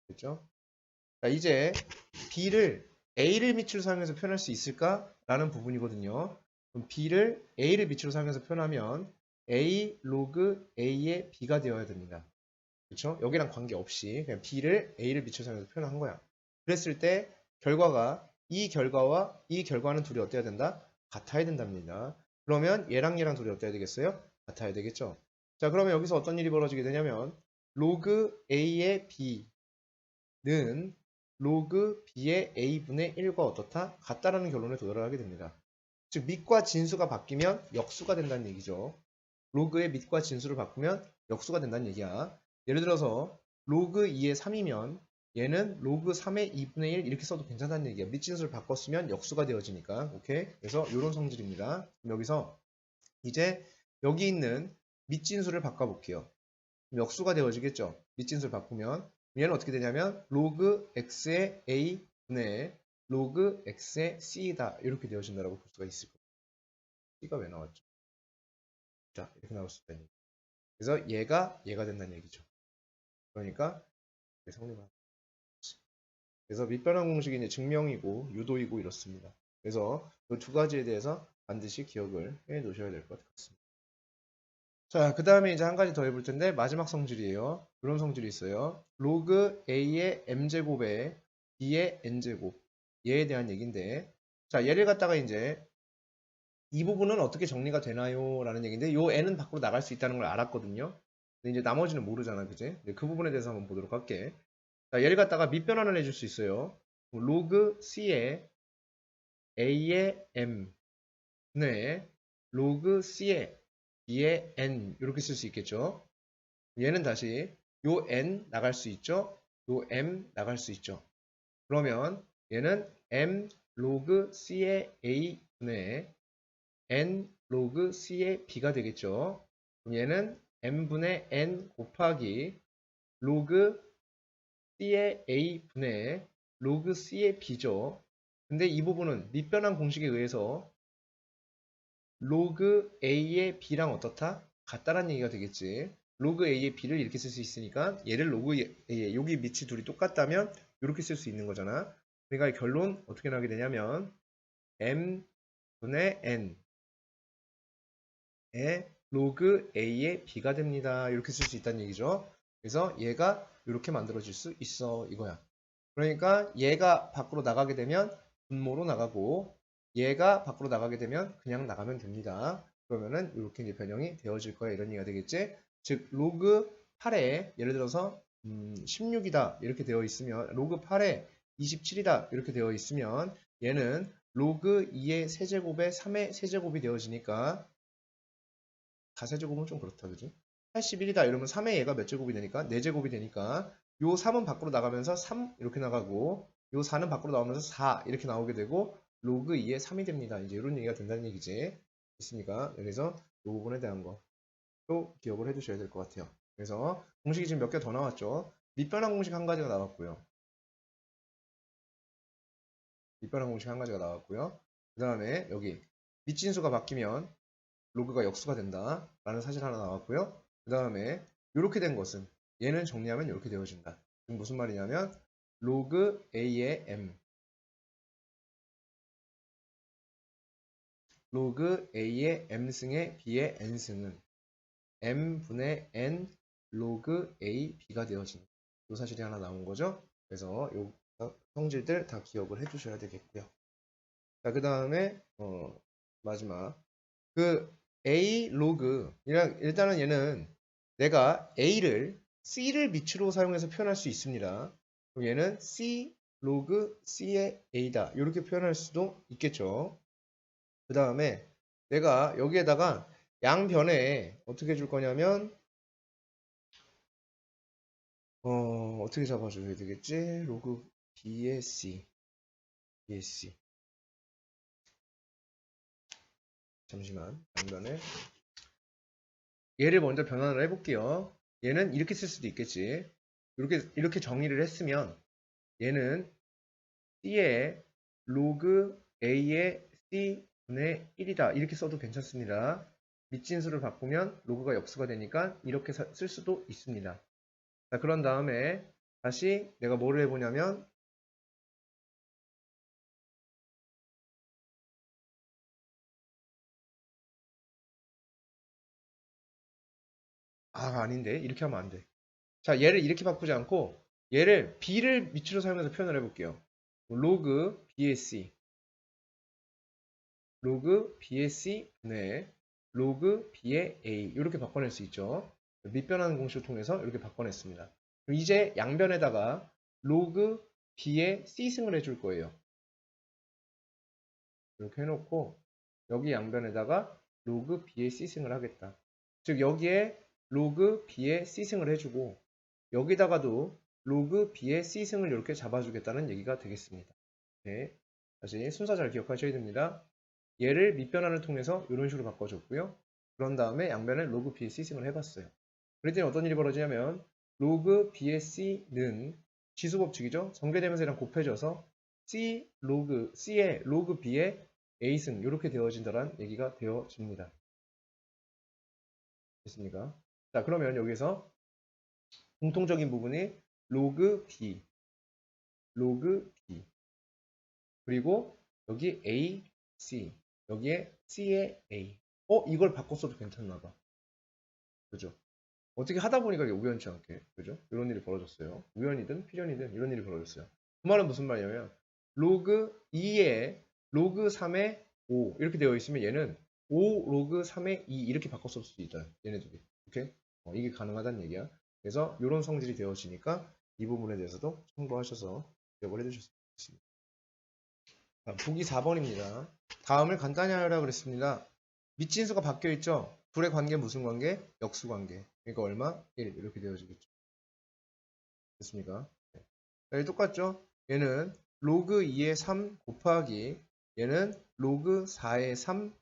그렇죠? 자, 이제 B를 A를 밑으로 사용해서 표현할 수 있을까? 라는 부분이거든요. 그럼 B를 A를 밑으로 사용해서 표현하면 A 로그 A의 B가 되어야 됩니다. 그렇죠? 여기랑 관계없이 그냥 B를 A를 밑으로 사용해서 표현한 거야. 그랬을 때 결과가 이 결과와 이 결과는 둘이 어때야 된다? 같아야 된답니다. 그러면 얘랑 얘랑 둘이 어때야 되겠어요? 같아야 되겠죠. 자, 그러면 여기서 어떤 일이 벌어지게 되냐면 로그 A의 B는 로그 B의 A분의 1과 어떻다? 같다라는 결론에 도달하게 됩니다. 즉 밑과 진수가 바뀌면 역수가 된다는 얘기죠. 로그의 밑과 진수를 바꾸면 역수가 된다는 얘기야. 예를 들어서 로그 2의 3이면 얘는 로그 3의 2분의 1 이렇게 써도 괜찮다는 얘기야. 밑진수를 바꿨으면 역수가 되어지니까. 오케이? 그래서 이런 성질입니다. 그럼 여기서 이제 여기 있는 밑진수를 바꿔볼게요. 역수가 되어지겠죠. 밑진수를 바꾸면 얘는 어떻게 되냐면 로그 x의 a 분의 로그 x의 c다 이렇게 되어진다고 볼 수가 있을 거예요. c가 왜 나왔죠? 자, 이렇게 나올 수 있다는 얘기. 그래서 얘가 된다는 얘기죠. 그러니까 성립을. 그래서 밑변환 공식이 이제 증명이고 유도이고 이렇습니다. 그래서 이 두 가지에 대해서 반드시 기억을 해 놓으셔야 될 것 같습니다. 자, 그 다음에 이제 한 가지 더 해볼 텐데 마지막 성질이에요. 이런 성질이 있어요. 로그 A의 M제곱에 B의 N제곱 얘에 대한 얘기인데 자, 얘를 갖다가 이제 이 부분은 어떻게 정리가 되나요? 라는 얘기인데 요 N은 밖으로 나갈 수 있다는 걸 알았거든요. 근데 이제 나머지는 모르잖아, 그지? 그 부분에 대해서 한번 보도록 할게. 자, 얘를 갖다가 밑변환을 해줄 수 있어요. 로그 C의 A의 M분의 로그 C의 B의 N 이렇게 쓸 수 있겠죠. 얘는 다시 요 n 나갈 수 있죠. 요 m 나갈 수 있죠. 그러면 얘는 m 로그 c의 a 분의 n 로그 c의 b가 되겠죠. 그럼 얘는 m 분의 n 곱하기 로그 c의 a 분의 로그 c의 b죠. 근데 이 부분은 밑변환 공식에 의해서 로그 a의 b랑 어떻다? 같다라는 얘기가 되겠지. 로그 a의 b를 이렇게 쓸 수 있으니까 얘를 로그 a 여기 밑이 둘이 똑같다면 이렇게 쓸 수 있는 거잖아. 그러니까 결론 어떻게 나게 되냐면 m 분의 n의 로그 a의 b가 됩니다. 이렇게 쓸 수 있다는 얘기죠. 그래서 얘가 이렇게 만들어질 수 있어 이거야. 그러니까 얘가 밖으로 나가게 되면 분모로 나가고 얘가 밖으로 나가게 되면 그냥 나가면 됩니다. 그러면은 이렇게 이제 변형이 되어질 거야 이런 얘기가 되겠지. 즉 로그 8에 예를 들어서 16이다 이렇게 되어 있으면 로그 8에 27이다 이렇게 되어 있으면 얘는 로그 2의 세제곱에 3의 세제곱이 되어지니까 다 세제곱은 좀 그렇다 그지? 81이다 이러면 3의 얘가 몇 제곱이 되니까 4제곱이 되니까 요 3은 밖으로 나가면서 3 이렇게 나가고 요 4는 밖으로 나오면서 4 이렇게 나오게 되고 로그 2의 3이 됩니다. 이제 이런 얘기가 된다는 얘기지. 됐습니까? 그래서 이 부분에 대한 거또 기억을 해두셔야 될 것 같아요. 그래서 공식이 지금 몇 개 더 나왔죠. 밑변환 공식 한 가지가 나왔고요. 밑변환 공식 한 가지가 나왔고요. 그 다음에 여기 밑진수가 바뀌면 로그가 역수가 된다 라는 사실 하나 나왔고요. 그 다음에 이렇게 된 것은 얘는 정리하면 이렇게 되어진다. 지금 무슨 말이냐면 로그 A의 M 로그 A의 M승의 B의 N승은 M분의 N 로그 A B가 되어진다. 이 사실이 하나 나온 거죠. 그래서 이 성질들 다 기억을 해주셔야 되겠고요. 자, 그 다음에 마지막 그 A 로그 일단은 얘는 내가 A를 C를 밑으로 사용해서 표현할 수 있습니다. 그럼 얘는 C 로그 C의 A다 이렇게 표현할 수도 있겠죠. 그 다음에 내가 여기에다가 양변에 어떻게 줄 거냐면 어떻게 잡아줘야 되겠지? 로그 B의 C, B의 C. 잠시만, 양변에 얘를 먼저 변환을 해볼게요. 얘는 이렇게 쓸 수도 있겠지. 이렇게 정리를 했으면 얘는 C의 로그 A의 C분의 1이다. 이렇게 써도 괜찮습니다. 밑진수를 바꾸면 로그가 역수가 되니까 이렇게 쓸 수도 있습니다. 자, 그런 다음에 다시 내가 뭐를 해보냐면 아닌데 이렇게 하면 안 돼. 자, 얘를 이렇게 바꾸지 않고 얘를 B를 밑으로 사용해서 표현을 해볼게요. 로그 B의 C 로그 B의 C 분의 로그 B의 A 이렇게 바꿔낼 수 있죠. 밑변하는 공식을 통해서 이렇게 바꿔냈습니다. 그럼 이제 양변에다가 로그 B의 C승을 해줄 거예요. 이렇게 해놓고 여기 양변에다가 로그 B의 C승을 하겠다. 즉 여기에 로그 B의 C승을 해주고 여기다가도 로그 B의 C승을 이렇게 잡아주겠다는 얘기가 되겠습니다. 네, 다시 순서 잘 기억하셔야 됩니다. 얘를 밑변환을 통해서 이런 식으로 바꿔줬고요. 그런 다음에 양변에 로그 B의 C승을 해봤어요. 그랬더니 어떤 일이 벌어지냐면 로그 B의 C는 지수법칙이죠. 전개되면서 얘랑 곱해져서 C의 로그 B의 A승 이렇게 되어진다는 얘기가 되어집니다. 됐습니까? 자, 그러면 여기서 공통적인 부분이 로그 B 그리고 여기 A, C 여기에 C의 A 이걸 바꿨어도 괜찮나 봐. 그죠? 어떻게 하다 보니까 이게 우연치 않게 그죠? 이런 일이 벌어졌어요. 우연이든 필연이든 이런 일이 벌어졌어요. 그 말은 무슨 말이냐면 로그 2에 로그 3에 5 이렇게 되어 있으면 얘는 5 로그 3에 2 이렇게 바꿨을 수도 있다. 얘네들이. 오케이? 이게 가능하다는 얘기야. 그래서 이런 성질이 되어지니까 이 부분에 대해서도 참고하셔서 기억을 해주셨으면 좋겠습니다. 보기 4번입니다. 다음을 간단히 하려고 그랬습니다. 밑진수가 바뀌어 있죠? 둘의 관계 무슨 관계? 역수 관계. 그러니까 얼마? 1 이렇게 되어지겠죠. 됐습니까? 네. 여기 똑같죠? 얘는 로그 2의 3 곱하기 얘는 로그 4의 3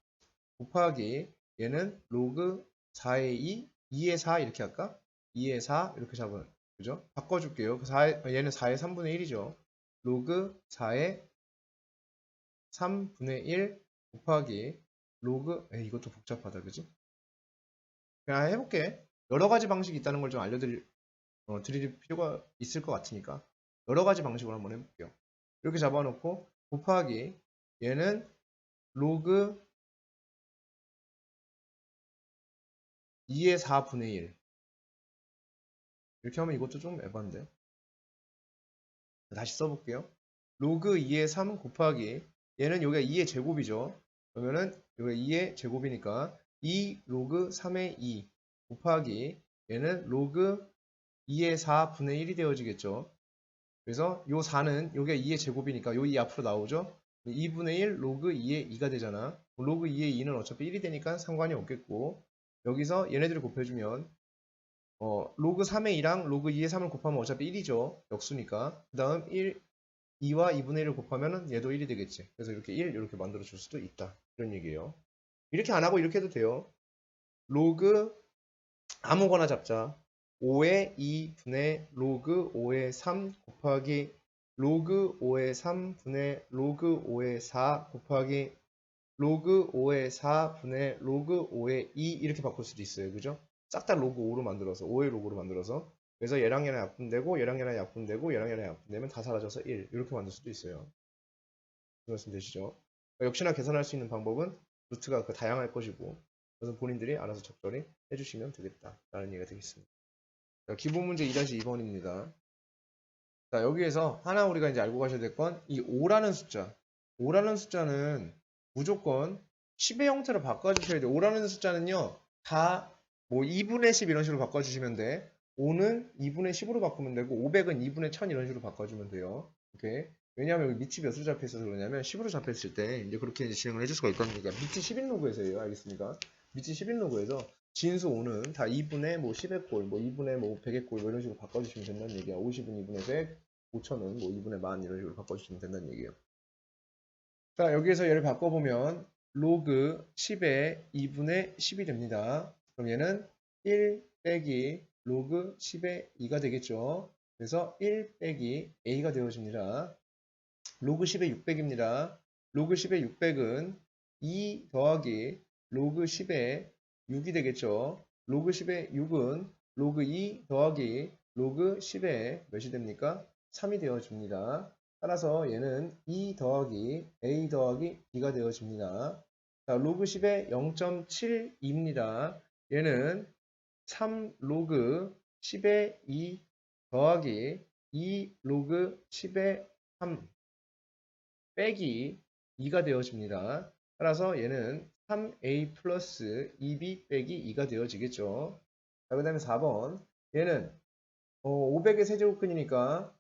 곱하기 얘는 로그 4의 2 2의 4 이렇게 할까? 2의 4 이렇게 잡아요. 그죠? 바꿔줄게요. 얘는 4의 3분의 1이죠. 로그 4의 3분의 1 곱하기 로그 이것도 복잡하다 그지? 그냥 해볼게. 여러 가지 방식이 있다는 걸 좀 드릴 필요가 있을 것 같으니까 여러 가지 방식으로 한번 해볼게요. 이렇게 잡아놓고 곱하기 얘는 로그 2의 4분의 1 이렇게 하면 이것도 좀 에반데 다시 써볼게요. 로그 2의 3 곱하기 얘는 여기가 2의 제곱이죠. 그러면은 여기가 2의 제곱이니까 2 로그 3의 2 곱하기 얘는 로그 2의 4분의 1이 되어지겠죠. 그래서 요 4는 여기가 2의 제곱이니까 요 2 앞으로 나오죠. 2분의 1 로그 2의 2가 되잖아. 로그 2의 2는 어차피 1이 되니까 상관이 없겠고 여기서 얘네들을 곱해주면 로그 3의 2랑 로그 2의 3을 곱하면 어차피 1이죠. 역수니까. 그 다음 2와 2분의 1을 곱하면 얘도 1이 되겠지. 그래서 이렇게 1 이렇게 만들어 줄 수도 있다. 이런 얘기예요. 이렇게 안 하고 이렇게 해도 돼요. 로그 아무거나 잡자. 5의 2분의 로그 5의 3 곱하기 로그 5의 3분의 로그 5의 4 곱하기 로그 5의 4분의 로그 5의 2 이렇게 바꿀 수도 있어요. 그죠? 싹 다 로그 5로 만들어서 5의 로그로 만들어서 그래서 얘랑 얘랑 약분되고 얘랑 얘랑 약분되고 얘랑 얘랑 약분되면 다 사라져서 1 이렇게 만들 수도 있어요. 말씀 되시죠? 역시나 계산할 수 있는 방법은 루트가 다양할 것이고 그래서 본인들이 알아서 적절히 해주시면 되겠다라는 얘기가 되겠습니다. 자, 기본 문제 2-2번입니다. 자, 여기에서 하나 우리가 이제 알고 가셔야 될 건 이 5라는 숫자. 5라는 숫자는 무조건 10의 형태로 바꿔주셔야 돼요. 5라는 숫자는요, 다 뭐 2분의 10 이런 식으로 바꿔주시면 돼. 5는 2분의 10으로 바꾸면 되고, 500은 2분의 1000 이런 식으로 바꿔주면 돼요. 오케이? 왜냐하면 여기 밑이 몇으로 잡혀 있어서 그러냐면 10으로 잡혔을 때 이제 그렇게 이제 진행을 해줄 수가 있거든요. 그러니까 밑이 10인 로그에서예요. 알겠습니까? 밑진 11로그에서 진수 5는 다 2분의 뭐 10의 꼴, 뭐 2분의 뭐 100의 꼴, 뭐 이런 식으로 바꿔주시면 된다는 얘기야. 50은 2분의 100, 5천은 뭐 2분의 1000 이런 식으로 바꿔주시면 된다는 얘기예요. 자, 여기에서 얘를 바꿔보면 로그 10의 2분의 10이 됩니다. 그럼 얘는 1 빼기 로그 10의 2가 되겠죠. 그래서 1 빼기 a가 되어집니다. 로그 10의 600입니다. 로그 10의 600은 2 더하기 로그 10의 6이 되겠죠. 로그 10의 6은 로그 2 더하기 로그 10의 몇이 됩니까? 3이 되어줍니다. 따라서 얘는 2 더하기 a 더하기 b가 되어집니다. 자, 로그 10의 0.72입니다. 얘는 3 로그 10의 2 더하기 2 로그 10의 3 빼기 2가 되어집니다. 따라서 얘는 3a 플러스 2b 빼기 2가 되어지겠죠. 자, 그 다음에 4번. 얘는 500의 세제곱근이니까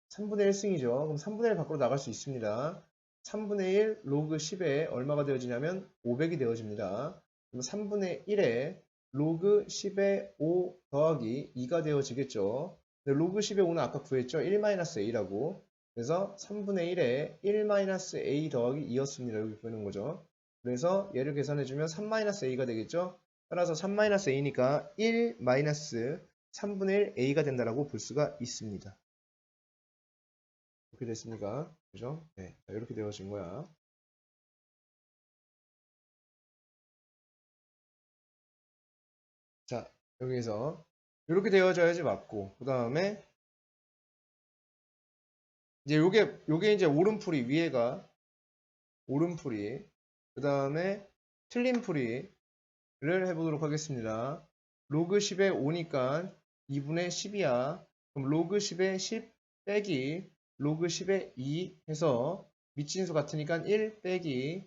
3분의 1승이죠. 그럼 3분의 1 밖으로 나갈 수 있습니다. 3분의 1 로그 10에 얼마가 되어지냐면 500이 되어집니다. 그럼 3분의 1에 로그 10에 5 더하기 2가 되어지겠죠. 로그 10의 5는 아까 구했죠. 1-a라고. 그래서 3분의 1에 1-a 더하기 2였습니다. 여기 구하는 거죠. 그래서 얘를 계산해주면 3-a가 되겠죠. 따라서 3-a니까 1-3분의 1a가 된다라고 볼 수가 있습니다. 이렇게 됐습니까? 그죠? 네. 자, 이렇게 되어진 거야. 자, 여기서 이렇게 되어져야지 맞고, 그 다음에 이제 요게 이제 오른풀이, 위에가 오른풀이, 그 다음에 틀린 풀이를 해보도록 하겠습니다. 로그 10에 5니까 2분의 10이야. 그럼 로그 10에 10 빼기 로그 10에 2 해서 밑진수 같으니까 1 빼기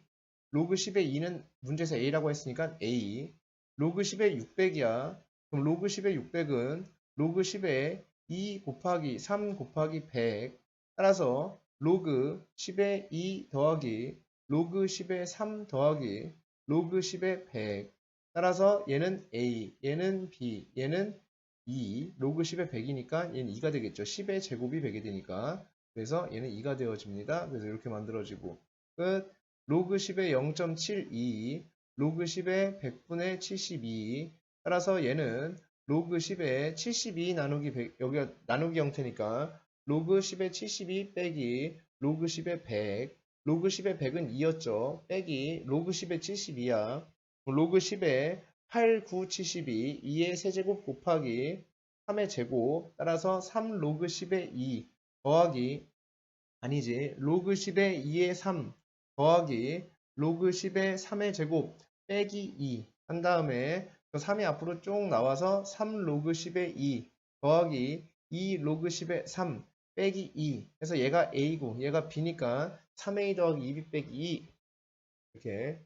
로그 10의 2는 문제에서 a라고 했으니까 a. 로그 10의 600이야. 그럼 로그 10의 600은 로그 10의 2 곱하기 3 곱하기 100. 따라서 로그 10의 2 더하기 로그 10의 3 더하기 로그 10의 100. 따라서 얘는 a, 얘는 b, 얘는 2. 로그 10의 100이니까 얘는 2가 되겠죠. 10의 제곱이 100이 되니까. 그래서 얘는 2가 되어집니다. 그래서 이렇게 만들어지고 끝. 로그 10의 0.72, 로그 10의 100분의 72. 따라서 얘는 로그 10의 72 나누기 100, 여기가 나누기 형태니까 로그 10의 72 빼기 로그 10의 100. 로그 10의 100은 2였죠. 빼기 로그 10의 72야. 로그 10의 8, 9, 72, 2의 세제곱 곱하기 3의 제곱. 따라서 3 로그 10의 2 더하기 아니지. 로그 10의 2의 3 더하기 로그 10의 3의 제곱 빼기 2 한 다음에 3이 앞으로 쭉 나와서 3 로그 10의 2 더하기 2 로그 10의 3 빼기 2 해서 얘가 a고 얘가 b니까 3a 더하기 2b 빼기 2 이렇게.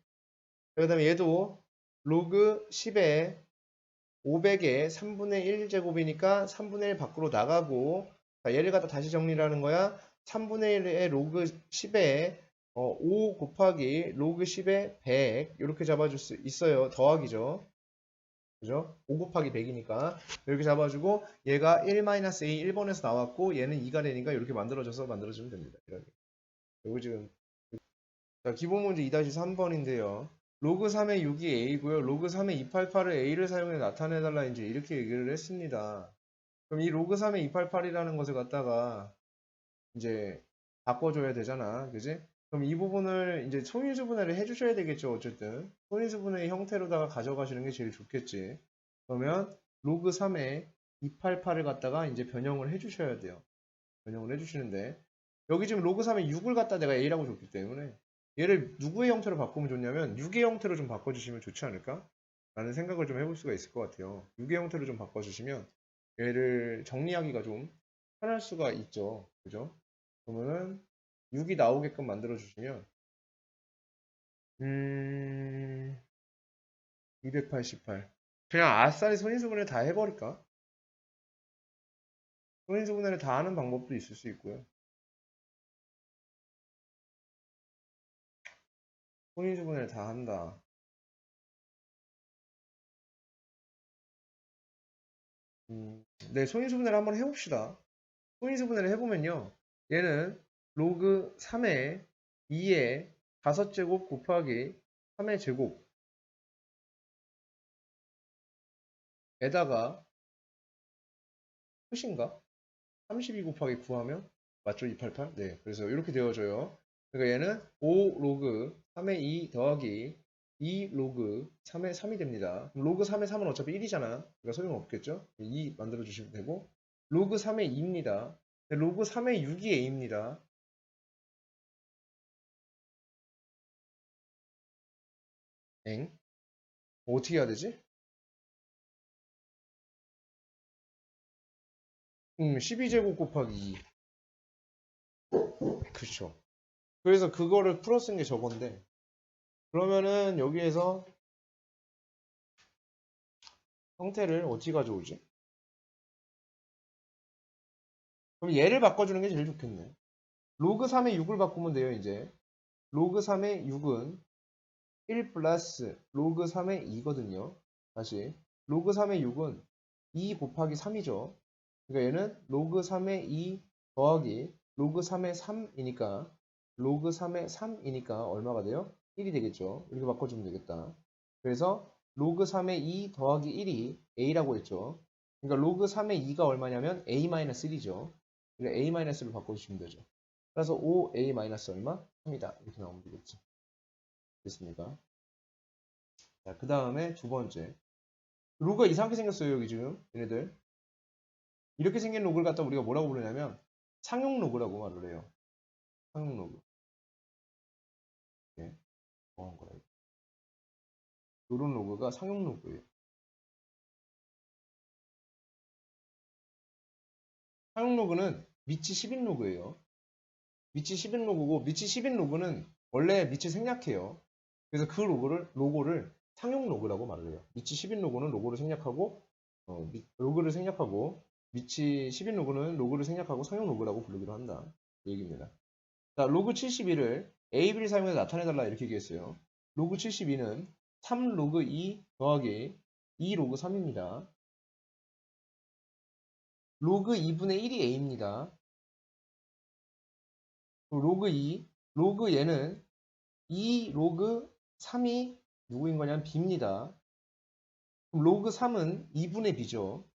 그 다음에 얘도 로그 10의 500의 3분의 1제곱이니까 3분의 1 밖으로 나가고, 자, 얘를 갖다 다시 정리를 하는 거야. 3분의 1의 로그 10에 5 곱하기 로그 10의 100 이렇게 잡아줄 수 있어요. 더하기죠. 그죠? 5 곱하기 100이니까 이렇게 잡아주고 얘가 1-a 1번에서 나왔고 얘는 2가 되니까 이렇게 만들어주면 됩니다. 이렇게. 요거 지금 자, 기본 문제 2-3번인데요. 로그 3의 6이 a고요. 로그 3의 288을 a를 사용해 나타내달라 이제 이렇게 얘기를 했습니다. 그럼 이 로그 3의 288이라는 것을 갖다가 이제 바꿔줘야 되잖아. 그지? 그럼 이 부분을 이제 소인수분해를 해주셔야 되겠죠. 어쨌든. 소인수분해 형태로다가 가져가시는 게 제일 좋겠지. 그러면 로그 3의 288을 갖다가 이제 변형을 해주셔야 돼요. 변형을 해주시는데 여기 지금 로그 3의 6을 갖다 내가 a라고 줬기 때문에 얘를 누구의 형태로 바꾸면 좋냐면 6의 형태로 좀 바꿔주시면 좋지 않을까? 라는 생각을 좀 해볼 수가 있을 것 같아요. 6의 형태로 좀 바꿔주시면 얘를 정리하기가 좀 편할 수가 있죠. 그죠? 그러면은 6이 나오게끔 만들어 주시면 288 그냥 아싸리 손인수분해를 다 해버릴까? 손인수분해를 다 하는 방법도 있을 수 있고요. 손인수분해를 다 한다. 네, 소인수분해를 한번 해봅시다. 소인수분해를 해보면요. 얘는 로그 3의 2의 5제곱 곱하기 3의 제곱에다가 끝인가? 32 곱하기 9 하면 맞죠? 288? 네. 그래서 이렇게 되어져요. 그러니까 얘는 5 로그 3의 2 더하기 2 로그 3의 3이 됩니다. 그럼 로그 3의 3은 어차피 1이잖아. 그러니까 소용없겠죠? 2 만들어 주시면 되고 로그 3의 2입니다. 로그 3의 6이 a입니다. 엥? 어떻게 해야 되지? 12제곱 곱하기 2. 그쵸. 그래서 그거를 풀어 쓴 게 저건데 그러면은 여기에서 형태를 어떻게 가져오지? 그럼 얘를 바꿔주는 게 제일 좋겠네. 로그 3의 6을 바꾸면 돼요, 이제. 로그 3의 6은 1 플러스 로그 3의 2거든요. 다시. 로그 3의 6은 2 곱하기 3이죠. 그러니까 얘는 로그 3의 2 더하기 로그 3의 3이니까 로그 3의 3이니까 얼마가 돼요? 1이 되겠죠. 이렇게 바꿔주면 되겠다. 그래서 로그 3의 2 더하기 1이 a라고 했죠. 그러니까 로그 3의 2가 얼마냐면 a-1이죠. 그러니까 a-를 바꿔주시면 되죠. 그래서 5a- 얼마? 3이다. 이렇게 나오면 되겠지. 됐습니까? 자, 그 다음에 두 번째. 로그가 이상하게 생겼어요, 여기 지금. 얘네들. 이렇게 생긴 로그를 갖다 우리가 뭐라고 부르냐면 상용 로그라고 말을 해요. 상용 로그. 예, 뭐한 거예요? 이런 로그가 상용 로그예요. 상용 로그는 미치 10인 로그예요. 미치 10인 로그고 미치 10인 로그는 원래 미치 생략해요. 그래서 그 로고를 상용 로그라고 말을 해요. 미치 10인 로그는 로고를 생략하고 로그를 생략하고 미치 10인 로그는 로그를 생략하고 상용 로그라고 부르기로 한다. 이 얘기입니다. 자, 로그 71을 AB를 사용해서 나타내달라 이렇게 얘기했어요. 로그 72는 3 로그 2 더하기 2 로그 3입니다. 로그 2분의 1이 A입니다. 로그 2, 로그 얘는 2 로그 3이 누구인 거냐면 B입니다. 그럼 로그 3은 2분의 B죠.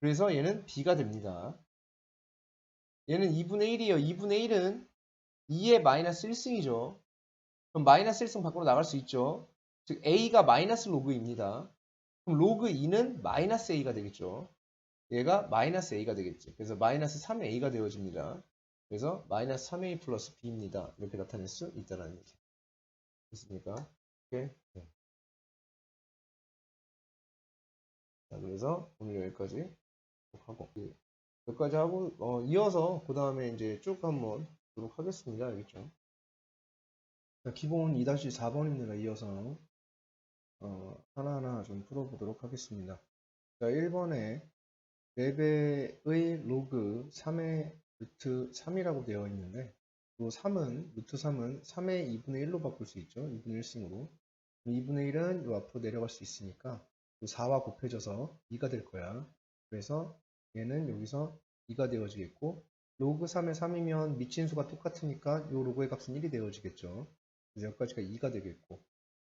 그래서 얘는 B가 됩니다. 얘는 2분의 1이에요. 2분의 1은 2의 마이너스 1승이죠. 그럼 마이너스 1승 밖으로 나갈 수 있죠. 즉 A가 마이너스 로그입니다. 그럼 로그 2는 마이너스 A가 되겠죠. 얘가 마이너스 A가 되겠지. 그래서 마이너스 3A가 되어집니다. 그래서 마이너스 3A 플러스 B입니다. 이렇게 나타낼 수 있다는 얘기. 됐습니까? 오케이. 네. 자, 그래서 오늘 여기까지 하고 여기까지 하고 이어서 그 다음에 이제 쭉 한번 보도록 하겠습니다. 알겠죠? 자, 기본 2-4번입니다. 이어서 하나하나 좀 풀어보도록 하겠습니다. 자, 1번에 4배의 로그 3의 루트 3이라고 되어 있는데 이 3은 루트 3은 3의 2분의 1로 바꿀 수 있죠. 2분의 1승으로 2분의 1은 이 앞으로 내려갈 수 있으니까 이 4와 곱해져서 2가 될 거야. 그래서 얘는 여기서 2가 되어지겠고 로그 3의 3이면 미친수가 똑같으니까 이 로그의 값은 1이 되어지겠죠. 그래서 여기까지가 2가 되겠고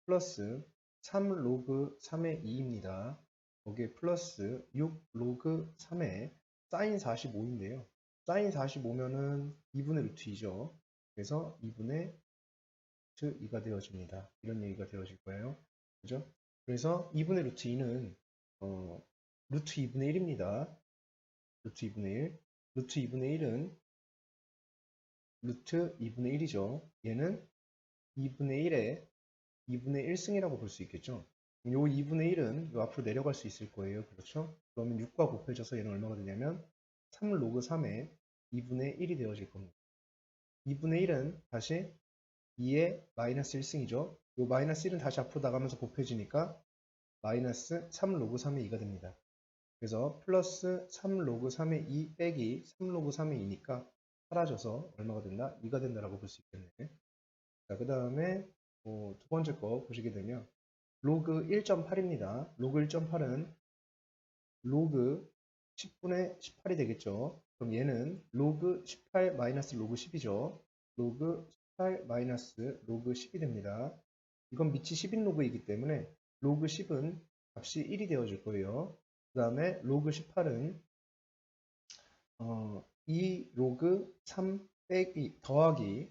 플러스 3 로그 3의 2입니다. 거기에 플러스 6 로그 3의 사인 45인데요. 사인 45면은 2분의 루트 2죠. 그래서 2분의 루트 2가 되어집니다. 이런 얘기가 되어질 거예요. 그죠? 그래서 2분의 루트 2는 루트 2분의 1입니다. 루트 2분의 1. 루트 2분의 1은 루트 2분의 1이죠. 얘는 2분의 1에 2분의 1승이라고 볼 수 있겠죠. 요 2분의 1은 요 앞으로 내려갈 수 있을 거예요. 그렇죠? 그러면 6과 곱해져서 얘는 얼마가 되냐면 3 로그 3에 2분의 1이 되어질 겁니다. 2분의 1은 다시 2의 마이너스 1승이죠. 요 마이너스 1은 다시 앞으로 나가면서 곱해지니까 마이너스 3 로그 3의 2가 됩니다. 그래서 플러스 3 로그 3의 2 빼기 3 로그 3의 2니까 사라져서 얼마가 된다? 2가 된다라고 볼 수 있겠네. 자, 그 다음에 두 번째 거 보시게 되면 로그 1.8입니다. 로그 1.8은 로그 10분의 18이 되겠죠. 그럼 얘는 로그 18 마이너스 로그 10이죠. 로그 18 마이너스 로그 10이 됩니다. 이건 밑이 10인 로그이기 때문에 로그 10은 값이 1이 되어줄 거예요. 그 다음에 로그 18은 2 로그 3 빼기 더하기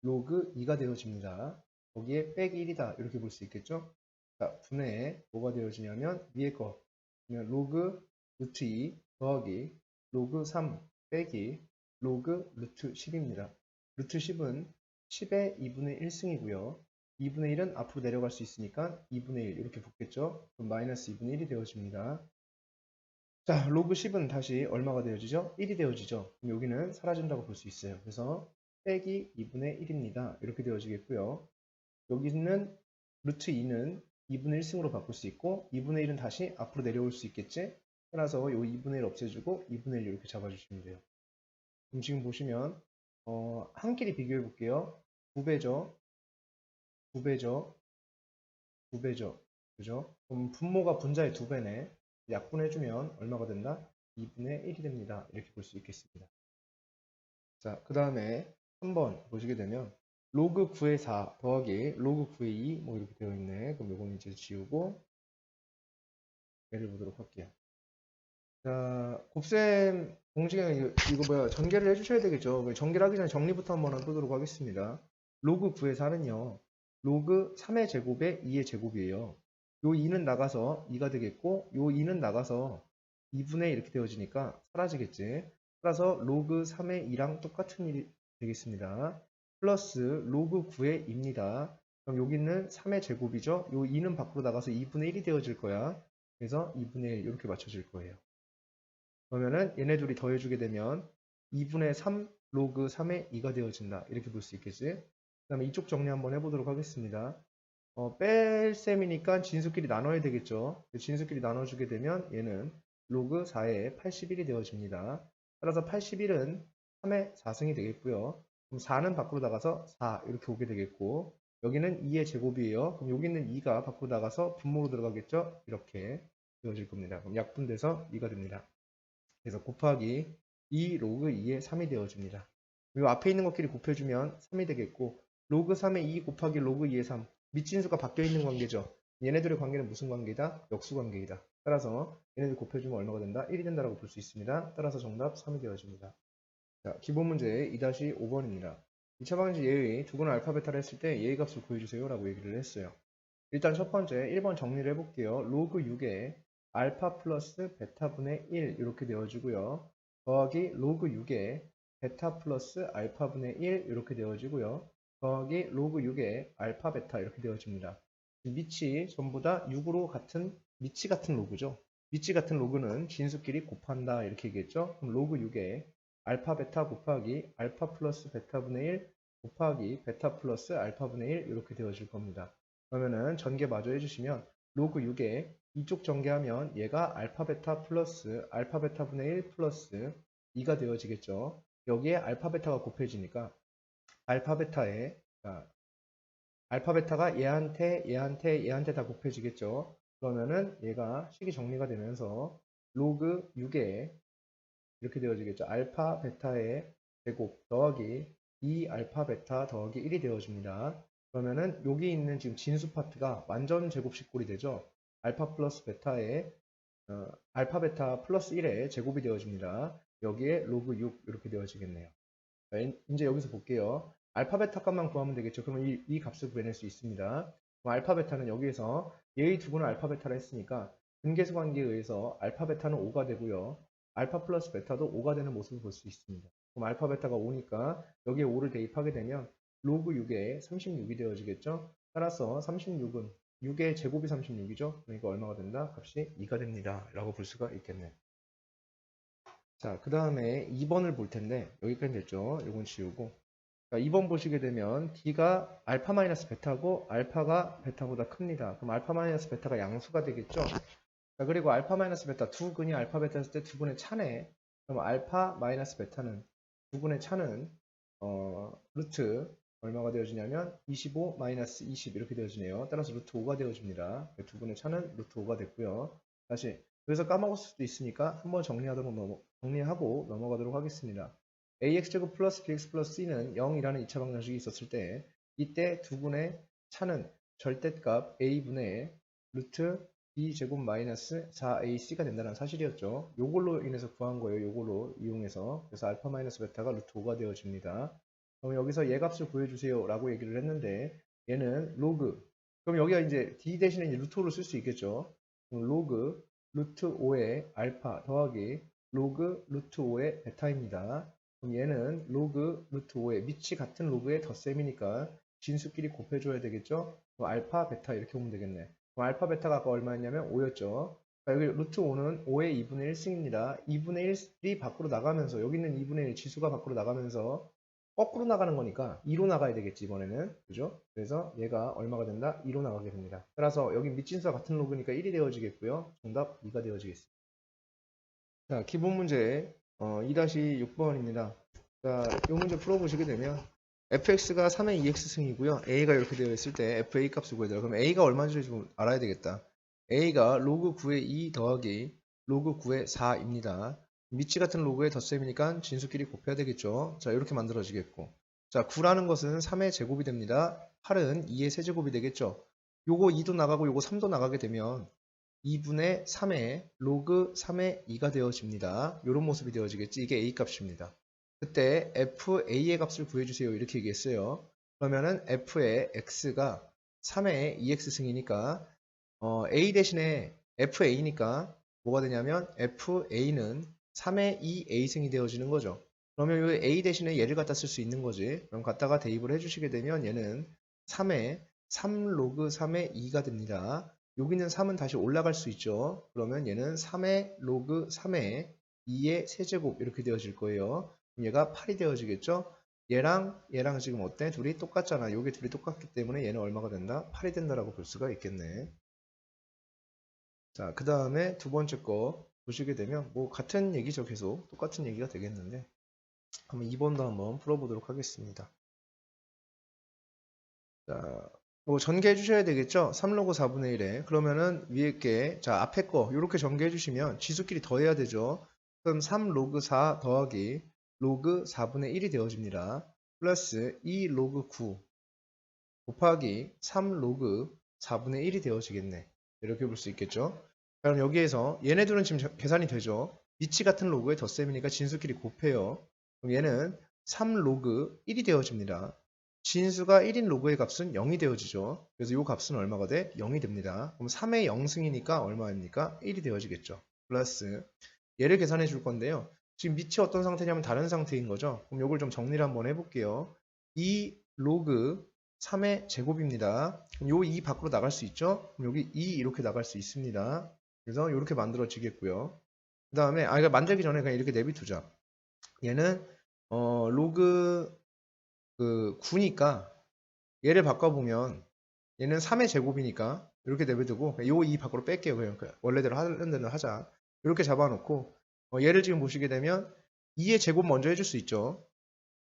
로그 2가 되어집니다. 거기에 빼기 1이다 이렇게 볼 수 있겠죠. 자, 분해에 뭐가 되어지냐면 위에 거 그냥 로그 루트 2 더하기 로그 3 빼기 로그 루트 10입니다. 루트 10은 10의 2분의 1승이고요. 2분의 1은 앞으로 내려갈 수 있으니까 2분의 1 이렇게 붙겠죠. 그럼 마이너스 2분의 1이 되어집니다. 자, 로그 10은 다시 얼마가 되어지죠? 1이 되어지죠. 그럼 여기는 사라진다고 볼 수 있어요. 그래서 빼기 2분의 1입니다. 이렇게 되어지겠고요. 여기는 루트 2는 2분의 1승으로 바꿀 수 있고 2분의 1은 다시 앞으로 내려올 수 있겠지? 따라서 이 2분의 1 없애주고 2분의 1 이렇게 잡아주시면 돼요. 그럼 지금 보시면 한 끼리 비교해 볼게요. 9배죠. 9배죠. 9배죠. 그죠? 그럼 분모가 분자의 2배네. 약분해주면 얼마가 된다? 2분의 1이 됩니다. 이렇게 볼 수 있겠습니다. 자, 그 다음에 3번 보시게 되면 로그 9의 4 더하기 로그 9의 2 뭐 이렇게 되어 있네. 그럼 이건 이제 지우고 예를 보도록 할게요. 자, 곱셈 공식에 이거 뭐야 전개를 해주셔야 되겠죠. 전개를 하기 전에 정리부터 한번 해보도록 하겠습니다. 로그 9의 4는요. 로그 3의 제곱에 2의 제곱이에요. 요 2는 나가서 2가 되겠고 요 2는 나가서 2분의 이렇게 되어지니까 사라지겠지. 따라서 로그 3의 2랑 똑같은 일이 되겠습니다. 플러스 로그 9의 2입니다. 그럼 여기는 3의 제곱이죠. 요 2는 밖으로 나가서 2분의 1이 되어질 거야. 그래서 2분의 1 이렇게 맞춰질 거예요. 그러면은 얘네 둘이 더해주게 되면 2분의 3 로그 3의 2가 되어진다. 이렇게 볼 수 있겠지? 그 다음에 이쪽 정리 한번 해보도록 하겠습니다. 뺄 셈이니까 진수끼리 나눠야 되겠죠. 진수끼리 나눠주게 되면 얘는 로그 4의 81이 되어집니다. 따라서 81은 3의 4승이 되겠고요. 그럼 4는 밖으로 나가서 4 이렇게 오게 되겠고 여기는 2의 제곱이에요. 그럼 여기 있는 2가 밖으로 나가서 분모로 들어가겠죠. 이렇게 되어질 겁니다. 그럼 약분돼서 2가 됩니다. 그래서 곱하기 2 로그 2의 3이 되어집니다. 이 앞에 있는 것끼리 곱해주면 3이 되겠고 로그 3의 2 곱하기 로그 2의 3 밑진수가 바뀌어 있는 관계죠. 얘네들의 관계는 무슨 관계이다? 역수 관계이다. 따라서 얘네들 곱해주면 얼마가 된다? 1이 된다고 볼 수 있습니다. 따라서 정답 3이 되어집니다. 자, 기본 문제 2-5번입니다. 2차 방식 예의 두 분의 알파 베타를 했을 때 예의 값을 구해주세요 라고 얘기를 했어요. 일단 첫 번째 1번 정리를 해볼게요. 로그 6에 알파 플러스 베타분의 1 이렇게 되어지고요. 더하기 로그 6에 베타 플러스 알파분의 1 이렇게 되어지고요. 더하기 로그 6에 알파 베타 이렇게 되어집니다. 밑이 전부 다 6으로 같은 밑이 같은 로그죠. 밑이 같은 로그는 진수끼리 곱한다 이렇게 얘기했죠. 그럼 로그 6에 알파 베타 곱하기 알파 플러스 베타분의 1 곱하기 베타 플러스 알파분의 1 이렇게 되어질 겁니다. 그러면은 전개 마저 해주시면 로그 6에 이쪽 전개하면 얘가 알파 베타 플러스 알파 베타분의 1 플러스 2가 되어지겠죠. 여기에 알파 베타가 곱해지니까 알파 베타에 알파 베타가 얘한테 다 곱해지겠죠. 그러면은 얘가 식이 정리가 되면서 로그 6에 이렇게 되어지겠죠. 알파 베타의 제곱 더하기 2 알파 베타 더하기 1이 되어집니다. 그러면은 여기 있는 지금 진수 파트가 완전 제곱식꼴이 되죠. 알파 플러스 베타의 알파 베타 플러스 1의 제곱이 되어집니다. 여기에 로그 6 이렇게 되어지겠네요. 자, 이제 여기서 볼게요. 알파 베타 값만 구하면 되겠죠. 그러면 이 값을 구해낼 수 있습니다. 그럼 알파 베타는 여기에서 얘의 두 분을 알파 베타를 했으니까 근계수 관계에 의해서 알파 베타는 5가 되고요. 알파 플러스 베타도 5가 되는 모습을 볼 수 있습니다. 그럼 알파 베타가 5니까 여기에 5를 대입하게 되면 로그 6에 36이 되어지겠죠. 따라서 36은 6의 제곱이 36이죠. 그러니까 얼마가 된다? 값이 2가 됩니다. 라고 볼 수가 있겠네요. 자, 그 다음에 2번을 볼 텐데 여기까지 됐죠. 이건 지우고 자, 2번 보시게 되면 D가 알파 마이너스 베타고 알파가 베타보다 큽니다. 그럼 알파 마이너스 베타가 양수가 되겠죠. 자, 그리고 알파 마이너스 베타 두 근이 알파 베타 했을 때 두 분의 차네. 그럼 알파 마이너스 베타는 두 분의 차는 루트 얼마가 되어지냐면 25 마이너스 20 이렇게 되어지네요. 따라서 루트 5가 되어집니다. 두 분의 차는 루트 5가 됐고요. 다시 그래서 까먹을 수도 있으니까 한번 정리하고 넘어가도록 하겠습니다. ax제곱 플러스 bx 플러스 c는 0이라는 2차 방정식이 있었을 때 이때 두 분의 차는 절대값 a분의 루트 b제곱 마이너스 4ac가 된다는 사실이었죠. 요걸로 인해서 구한 거예요. 요걸로 이용해서. 그래서 알파 마이너스 베타가 루트 5가 되어집니다. 그럼 여기서 얘 값을 구해주세요 라고 얘기를 했는데 얘는 로그. 그럼 여기가 이제 d 대신에 이제 루트 5를 쓸 수 있겠죠. 그럼 로그 루트 5의 알파 더하기 로그 루트 5의 베타입니다. 그럼 얘는 로그 루트 5의 밑이 같은 로그의 덧셈이니까 진수끼리 곱해줘야 되겠죠. 그럼 알파 베타 이렇게 보면 되겠네. 그럼 알파 베타가 아까 얼마였냐면 5였죠. 여기 루트 5는 5의 2분의 1승입니다. 2분의 1이 밖으로 나가면서 여기 있는 2분의 1 지수가 밖으로 나가면서 거꾸로 나가는 거니까 2로 나가야 되겠지 이번에는. 그죠? 그래서 얘가 얼마가 된다? 2로 나가게 됩니다. 따라서 여기 밑진수와 같은 로그니까 1이 되어지겠고요. 정답 2가 되어지겠습니다. 자, 기본 문제 2-6번입니다. 자, 이 문제 풀어보시게 되면 fx가 3의 2x승이고요. a가 이렇게 되어 있을 때 fa 값을 구해야 돼요. 그럼 a가 얼마인지 좀 알아야 되겠다. a가 로그 9의 2 더하기 로그 9의 4입니다. 밑이 같은 로그의 덧셈이니까 진수끼리 곱해야 되겠죠. 자, 이렇게 만들어지겠고. 자, 9라는 것은 3의 제곱이 됩니다. 8은 2의 세제곱이 되겠죠. 요거 2도 나가고 요거 3도 나가게 되면 2분의 3의 로그 3의 2가 되어집니다. 이런 모습이 되어지겠지. 이게 a 값입니다. 그때 fa의 값을 구해주세요. 이렇게 얘기했어요. 그러면은 f의 x가 3의 2x승이니까 a 대신에 fa니까 뭐가 되냐면 fa는 3의 2a승이 되어지는 거죠. 그러면 이 a 대신에 얘를 갖다 쓸 수 있는 거지. 그럼 갖다가 대입을 해주시게 되면 얘는 3의 3 로그 3의 2가 됩니다. 여기 있는 3은 다시 올라갈 수 있죠. 그러면 얘는 3의 로그 3의 2의 세제곱 이렇게 되어질 거예요. 그럼 얘가 8이 되어지겠죠. 얘랑 지금 어때? 둘이 똑같잖아. 요게 둘이 똑같기 때문에 얘는 얼마가 된다? 8이 된다라고 볼 수가 있겠네. 자, 그 다음에 두 번째 거 보시게 되면 뭐 같은 얘기죠. 계속 똑같은 얘기가 되겠는데 한번 2번도 한번 풀어보도록 하겠습니다. 자, 뭐 전개해 주셔야 되겠죠? 3로그 4분의 1에 그러면은 위에 게 자 앞에 거 이렇게 전개해 주시면 지수끼리 더해야 되죠. 그럼 3로그 4 더하기 로그 4분의 1이 되어집니다. 플러스 2 로그 9 곱하기 3 로그 4분의 1이 되어지겠네. 이렇게 볼 수 있겠죠. 그럼 여기에서 얘네들은 지금 계산이 되죠. 위치 같은 로그의 덧셈이니까 진수끼리 곱해요. 그럼 얘는 3 로그 1이 되어집니다. 진수가 1인 로그의 값은 0이 되어지죠. 그래서 이 값은 얼마가 돼? 0이 됩니다. 그럼 3의 0승이니까 얼마입니까? 1이 되어지겠죠. 플러스 얘를 계산해 줄 건데요. 지금 밑이 어떤 상태냐면 다른 상태인 거죠. 그럼 이걸 좀 정리를 한번 해볼게요. 2 로그 3의 제곱입니다. 그럼 요 2 밖으로 나갈 수 있죠? 그럼 여기 2 이렇게 나갈 수 있습니다. 그래서 이렇게 만들어지겠고요. 그 다음에 이거 만들기 전에 그냥 이렇게 내비두자. 얘는 로그 9니까 얘를 바꿔보면 얘는 3의 제곱이니까 이렇게 내비두고 요 2 밖으로 뺄게요. 그냥 원래대로 하는 대로 하자. 이렇게 잡아놓고 얘를 지금 보시게 되면 2의 제곱 먼저 해줄 수 있죠.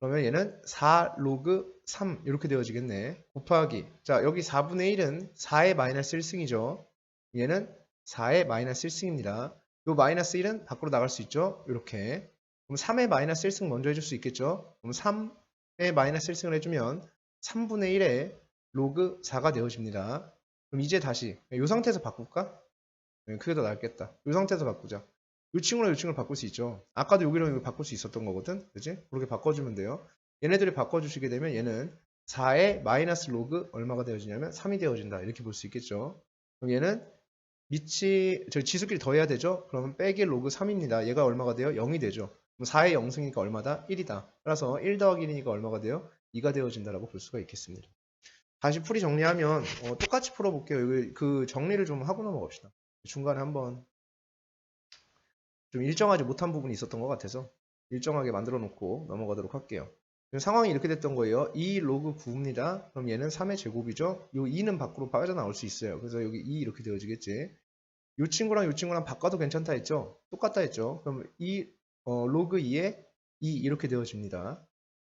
그러면 얘는 4 로그 3 이렇게 되어지겠네. 곱하기 자 여기 4분의 1은 4의 마이너스 1승이죠. 얘는 4의 마이너스 1승입니다. 요 마이너스 1은 밖으로 나갈 수 있죠. 이렇게 그럼 3의 마이너스 1승 먼저 해줄 수 있겠죠. 그럼 3의 마이너스 1승을 해주면 3분의 1의 로그 4가 되어집니다. 그럼 이제 다시 이 상태에서 바꿀까? 그게 더 낫겠다. 이 상태에서 바꾸자. 이 친구랑 이 친구를 바꿀 수 있죠. 아까도 여기랑 여기 바꿀 수 있었던 거거든. 그지? 그렇게 바꿔주면 돼요. 얘네들이 바꿔주시게 되면 얘는 4의 마이너스 로그 얼마가 되어지냐면 3이 되어진다. 이렇게 볼 수 있겠죠. 그럼 얘는 밑이 저 지수끼리 더해야 되죠. 그러면 빼기 로그 3입니다. 얘가 얼마가 돼요? 0이 되죠. 그럼 4의 0승이니까 얼마다? 1이다. 따라서 1 더하기 1이니까 얼마가 돼요? 2가 되어진다라고 볼 수가 있겠습니다. 다시 풀이 정리하면 똑같이 풀어볼게요. 여기 그 정리를 좀 하고 넘어갑시다. 중간에 한번 좀 일정하지 못한 부분이 있었던 것 같아서 일정하게 만들어 놓고 넘어가도록 할게요. 지금 상황이 이렇게 됐던 거예요. 2 로그 9입니다. 그럼 얘는 3의 제곱이죠. 이 2는 밖으로 빠져나올 수 있어요. 그래서 여기 2 이렇게 되어지겠지. 이 친구랑 이 친구랑 바꿔도 괜찮다 했죠. 똑같다 했죠. 그럼 로그 2에 2 이렇게 되어집니다.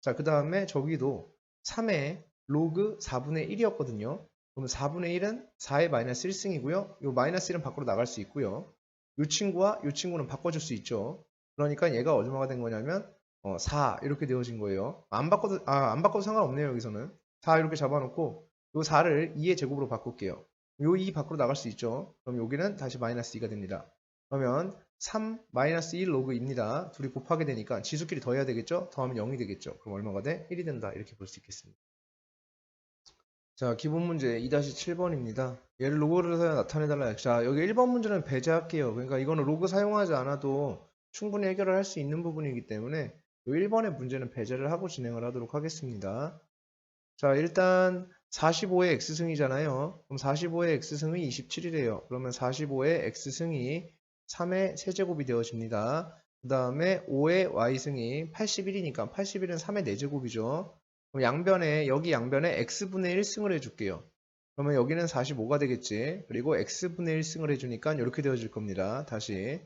자, 그 다음에 저기도 3의 로그 4분의 1이었거든요. 그럼 4분의 1은 4의 마이너스 1승이고요. 이 마이너스 1은 밖으로 나갈 수 있고요. 이 친구와 이 친구는 바꿔줄 수 있죠. 그러니까 얘가 얼마가 된 거냐면 4 이렇게 되어진 거예요. 안 바꿔도 상관없네요. 여기서는 4 이렇게 잡아놓고 요 4를 2의 제곱으로 바꿀게요. 요 2 밖으로 나갈 수 있죠. 그럼 여기는 다시 마이너스 2가 됩니다. 그러면 3 마이너스 1 로그입니다. 둘이 곱하게 되니까 지수끼리 더해야 되겠죠? 더하면 0이 되겠죠. 그럼 얼마가 돼? 1이 된다. 이렇게 볼 수 있겠습니다. 자, 기본 문제 2-7번입니다. 얘를 로그를 사용 나타내달라. 자, 여기 1번 문제는 배제할게요. 그러니까 이거는 로그 사용하지 않아도 충분히 해결을 할 수 있는 부분이기 때문에 이 1번의 문제는 배제를 하고 진행을 하도록 하겠습니다. 자, 일단 45의 x승이잖아요. 그럼 45의 x승이 27이래요. 그러면 45의 x승이 3의 세제곱이 되어집니다. 그 다음에 5의 y승이 81이니까 81은 3의 4제곱이죠. 그럼 여기 양변에 x분의 1승을 해줄게요. 그러면 여기는 45가 되겠지. 그리고 x분의 1승을 해주니까 이렇게 되어질 겁니다. 다시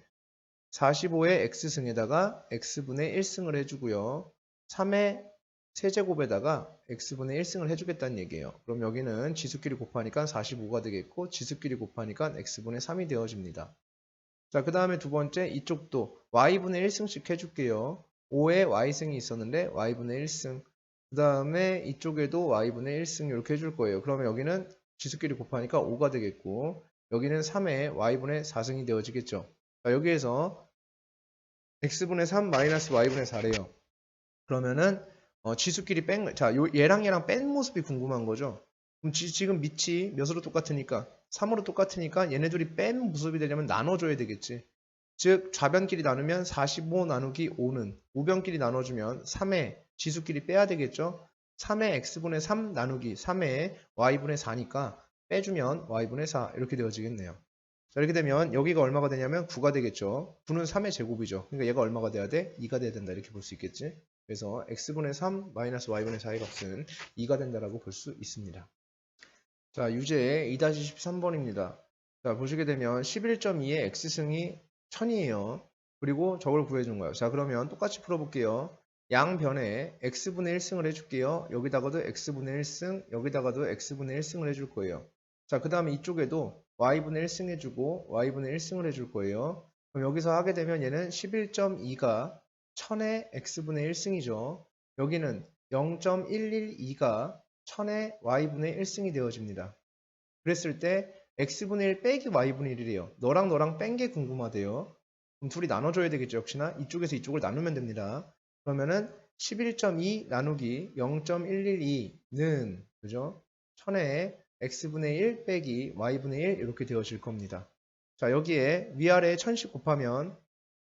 45의 x승에다가 x분의 1승을 해주고요. 3의 세제곱에다가 x분의 1승을 해주겠다는 얘기예요. 그럼 여기는 지수끼리 곱하니까 45가 되겠고 지수끼리 곱하니까 x분의 3이 되어집니다. 자, 그 다음에 두 번째 이쪽도 y분의 1승씩 해줄게요. 5의 y승이 있었는데 y분의 1승. 그 다음에 이쪽에도 y분의 1승 이렇게 해줄 거예요. 그러면 여기는 지수끼리 곱하니까 5가 되겠고 여기는 3의 y분의 4승이 되어지겠죠. 자, 여기에서 x분의 3 마이너스 y분의 4래요. 그러면은 지수끼리 얘랑 뺀 모습이 궁금한 거죠. 그럼 지금 밑이 몇으로 똑같으니까 3으로 똑같으니까 얘네들이 뺀 모습이 되려면 나눠줘야 되겠지. 즉 좌변끼리 나누면 45 나누기 5는 우변끼리 나눠주면 3의 지수끼리 빼야 되겠죠. 3의 x분의 3 나누기 3의 y분의 4니까 빼주면 y분의 4 이렇게 되어지겠네요. 자, 이렇게 되면 여기가 얼마가 되냐면 9가 되겠죠. 9는 3의 제곱이죠. 그러니까 얘가 얼마가 돼야 돼? 2가 돼야 된다. 이렇게 볼 수 있겠지. 그래서 x분의 3 마이너스 y분의 4의 값은 2가 된다라고 볼 수 있습니다. 자, 유제 2-13번입니다. 자, 보시게 되면 11.2의 x승이 1000이에요. 그리고 저걸 구해준 거예요. 자, 그러면 똑같이 풀어볼게요. 양변에 x분의 1승을 해줄게요. 여기다가도 x분의 1승, 여기다가도 x분의 1승을 해줄 거예요. 자, 그 다음에 이쪽에도 y분의 1승 해주고 y분의 1승을 해줄 거예요. 그럼 여기서 하게 되면 얘는 11.2가 1000의 x분의 1승이죠. 여기는 0.112가 1000의 y분의 1승이 되어집니다. 그랬을 때 x분의 1 빼기 y분의 1이래요. 너랑 너랑 뺀 게 궁금하대요. 그럼 둘이 나눠줘야 되겠죠. 역시나 이쪽에서 이쪽을 나누면 됩니다. 그러면은 11.2 나누기 0.112는 그죠? 1000의 x분의 1 빼기 y분의 1 이렇게 되어질 겁니다. 자, 여기에 위아래 1000씩 곱하면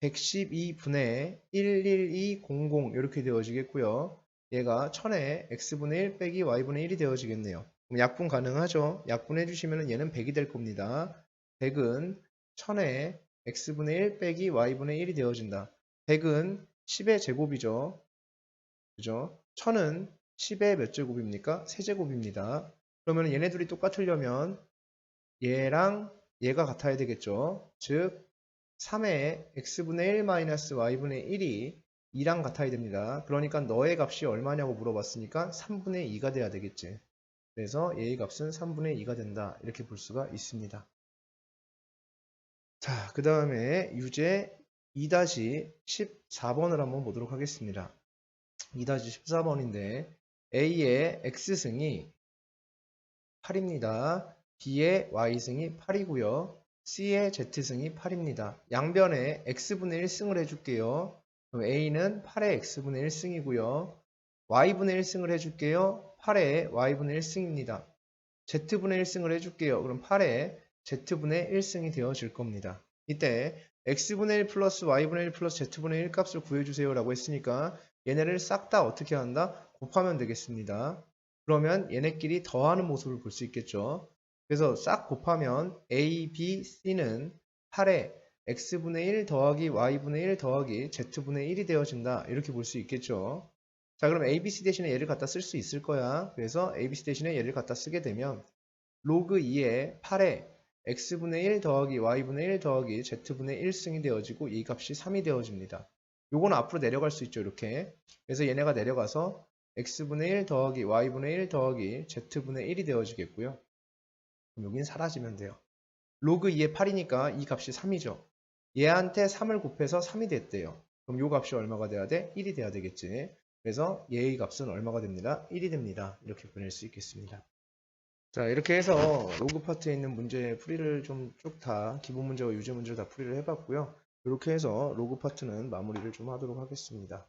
112분의 11200 이렇게 되어지겠고요. 얘가 1000의 x분의 1 빼기 y분의 1이 되어지겠네요. 그럼 약분 가능하죠? 약분해 주시면 얘는 100이 될 겁니다. 100은 1000의 x분의 1 빼기 y분의 1이 되어진다. 100은 10의 제곱이죠. 그죠? 1000은 10의 몇 제곱입니까? 세제곱입니다. 그러면 얘네들이 똑같으려면 얘랑 얘가 같아야 되겠죠. 즉 3의 x분의 1 마이너스 y분의 1이 2랑 같아야 됩니다. 그러니까 너의 값이 얼마냐고 물어봤으니까 3분의 2가 돼야 되겠지. 그래서 얘의 값은 3분의 2가 된다. 이렇게 볼 수가 있습니다. 자, 그 다음에 유제 2-14번을 한번 보도록 하겠습니다. 2-14번인데 A의 X승이 8입니다. B의 Y승이 8이고요. C의 Z승이 8입니다. 양변에 X분의 1승을 해줄게요. 그럼 A는 8의 X분의 1승이고요. Y분의 1승을 해줄게요. 8의 Y분의 1승입니다. Z분의 1승을 해줄게요. 그럼 8의 Z분의 1승이 되어질 겁니다. 이때 X분의 1 플러스 Y분의 1 플러스 Z분의 1 값을 구해주세요 라고 했으니까 얘네를 싹 다 어떻게 한다? 곱하면 되겠습니다. 그러면 얘네끼리 더하는 모습을 볼 수 있겠죠. 그래서 싹 곱하면 A, B, C는 8의 X분의 1 더하기 Y분의 1 더하기 Z분의 1이 되어진다. 이렇게 볼 수 있겠죠. 자, 그럼 ABC 대신에 얘를 갖다 쓸 수 있을 거야. 그래서 ABC 대신에 얘를 갖다 쓰게 되면 로그 2의 8의 x분의 1 더하기 y분의 1 더하기 z분의 1승이 되어지고 이 값이 3이 되어집니다. 요거는 앞으로 내려갈 수 있죠. 이렇게. 그래서 얘네가 내려가서 x분의 1 더하기 y분의 1 더하기 z분의 1이 되어지겠고요. 그럼 여기는 사라지면 돼요. 로그 2의 8이니까 이 값이 3이죠. 얘한테 3을 곱해서 3이 됐대요. 그럼 요 값이 얼마가 돼야 돼? 1이 돼야 되겠지. 그래서 얘의 값은 얼마가 됩니다? 1이 됩니다. 이렇게 보낼 수 있겠습니다. 자, 이렇게 해서 로그 파트에 있는 문제 풀이를 좀 쭉 다 기본 문제와 유제 문제를 다 풀이를 해봤고요. 이렇게 해서 로그 파트는 마무리를 좀 하도록 하겠습니다.